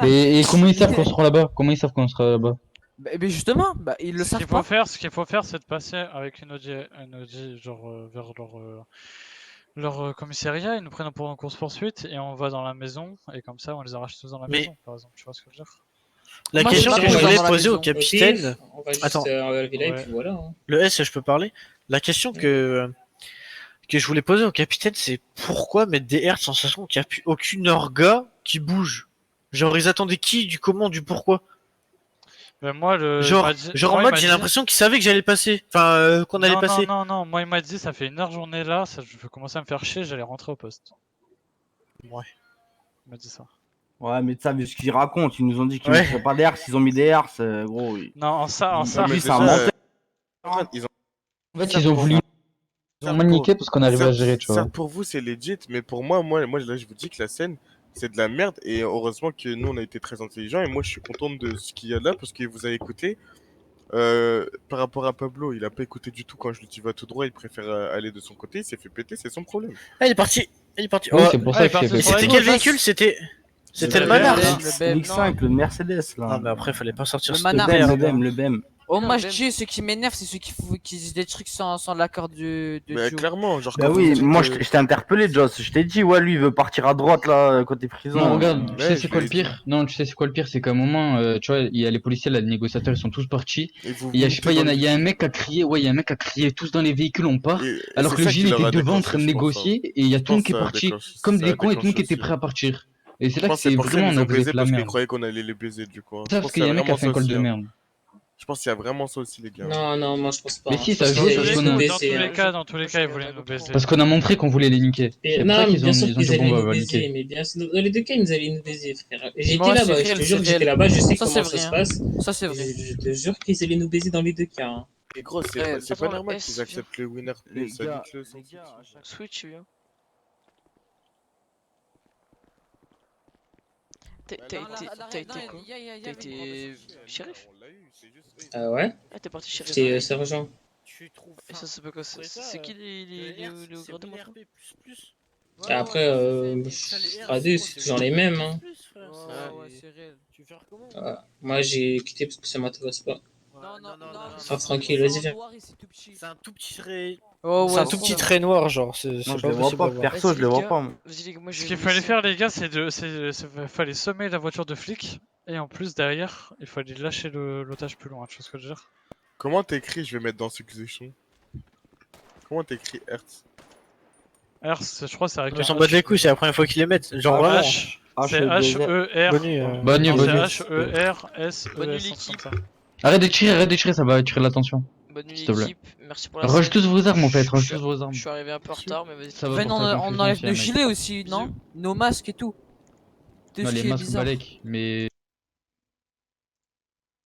Et comment ils savent qu'on sera là-bas? Comment ils savent qu'on sera là-bas? Mais justement, bah, ils le Ce savent qu'il pas. faut faire, c'est de passer avec une OG genre vers leur commissariat. Ils nous prennent pour une course-poursuite et on va dans la maison. Et comme ça, on les arrache tous dans la Mais- maison, par exemple. Tu vois ce que je veux dire? La Moi, question je que sais je pas, voulais dans la poser au maison. capitaine. On va juste Attends. à la villa et Ouais. puis voilà. hein. Le S, je peux parler? La question que je voulais poser au capitaine, c'est pourquoi mettre des hertz en sachant qu'il n'y a plus aucune orga qui bouge? Genre, ils attendaient qui, du comment, du pourquoi? Ben moi, Genre, il m'a dit- genre en moi, il mode, m'a j'ai dit- l'impression qu'ils savaient que j'allais passer. Enfin, qu'on allait non, passer. non, moi il m'a dit ça fait une heure journée là, ça, je vais commencer à me faire chier, j'allais rentrer au poste. Ouais. Il m'a dit ça. Ouais, mais tu sais, ce qu'ils racontent, ils nous ont dit qu'ils Ouais. mettraient pas des herses, ils ont mis des herses, gros. Non, en ça, Ils ça. ont dit mais c'est un déjà, menteur. Ils ont... En fait, ils ont voulu. Ils ont maniqué parce qu'on arrivait à gérer, tu vois. Certes, pour vous, c'est legit, mais pour moi, là, je vous dis que la scène, c'est de la merde. Et heureusement que nous, on a été très intelligents. Et moi, je suis content de ce qu'il y a là parce que vous avez écouté. Par rapport à Pablo, il a pas écouté du tout quand je lui dis va tout droit. Il préfère aller de son côté. Il s'est fait péter, c'est son problème. Ah, il est parti. Il est parti. Oui, Oh, c'est pour Ah, ça il que je est fais et parti péter. c'était quel véhicule? C'était le Manard. Le X5, le Mercedes, là. Non, mais après, fallait pas sortir Le ce Manard. BM. Le BM. Oh, moi je dis, ceux qui m'énervent, c'est ceux qui disent des trucs sans l'accord de Mais Joe. clairement, genre. Bah quand oui, vous dites moi que- je t'ai interpellé, Joss. Je t'ai dit, ouais, lui il veut partir à droite là, côté prison. Non, regarde, tu Ouais, sais je c'est quoi l'ai le pire? Non, tu sais c'est quoi le pire? C'est qu'à un moment, tu vois, il y a les policiers, là, les négociateurs, ils sont tous partis. Et vous Il y a, je sais montez pas, dans il y a un le- mec qui a crié, ouais, il y a un mec qui a crié, tous dans les véhicules, on part. Et Alors c'est que le ça Gilles qui leur était a devant en déclenché, train de je pense, négocier, hein. et il y a Je tout le monde pense qui est que ça a parti, déclenché- comme ça des a cons, et tout le monde qui déclenché était aussi, prêt à partir. Et c'est Je là que pense que c'est c'est pour ça vraiment, qu'ils on a ont osé baisé de la parce qu'ils merde. croyaient qu'on allait les baiser du coup. hein. Ça, Je parce pense qu'il y a un mec qui a vraiment fait un ça call aussi, de hein. merde. Je pense qu'il y a vraiment ça aussi, les gars. Non, moi je pense pas. Mais hein. si, ça Parce joue, que parce les qu'on a- baisser, Dans tous les hein. cas, ils voulaient nous baiser. Parce qu'on a montré qu'on voulait les niquer. Et C'est pour non, ça mais qu'ils bien ont, sûr ils ont qu'ils dit allaient bon, nous va baiser, niquer. mais bien sûr, dans les deux cas, ils allaient nous baiser, frère. Et j'étais Moi, là-bas, c'est je te réel, jure, c'est j'étais réel. là-bas, je sais Ça, comment c'est ça vrai, se hein. passe. Ça, c'est vrai. Je te jure qu'ils allaient nous baiser dans les deux cas. hein. Et gros, c'est Ouais, pas attends, normal S, qu'ils viens. acceptent le winner. Les Ça gars, nique le sens. Switch, viens. T'as été quoi? T'as été shérif? Ah ouais? Ah, t'es parti shérif. J'étais sergent. Et ça, c'est pas quoi? C'est qui les gradés maintenant? Et après, gradé, c'est toujours les mêmes. Hein. Ouais. Moi, j'ai quitté parce que ça m'intéresse pas. Enfin, tranquille, vas-y, viens. C'est un tout petit trait. Oh, C'est ouais, un tout petit trait noir, genre. C'est Non, je pas les vois possible pas, à voir. perso, je les vois pas. moi. Vas-y, les gars, moi je Ce vais qu'il vous fallait laisser. faire, les gars, fallait semer la voiture de flic. Et en plus, derrière, il fallait lâcher l'otage plus loin. Tu vois ce que je veux dire? Comment t'écris? Je vais mettre dans Succession. Comment t'écris Hertz? Je crois que c'est avec On s'en bat les couilles, c'est la première fois qu'ils les mettent. Genre vraiment. H. C'est H-E-R. Bonne nuit, Bonne nuit, bonne nuit. H-E-R-S-E-S. Bonne nuit, l'équipe. Arrête de tirer, ça va attirer l'attention. Bonne nuit, S'il te plaît. l'équipe. Merci pour la Range scène. tous vos armes en fait, range Je- tous vos armes. Je suis arrivé un peu en retard, mais vas-y. Ça va Ven, pour ta on confusion, enlève s'il y a nos un mec. gilets aussi, non? Nos masques et tout. Tout Non, ce les qui est masques, bizarre. balèques, mais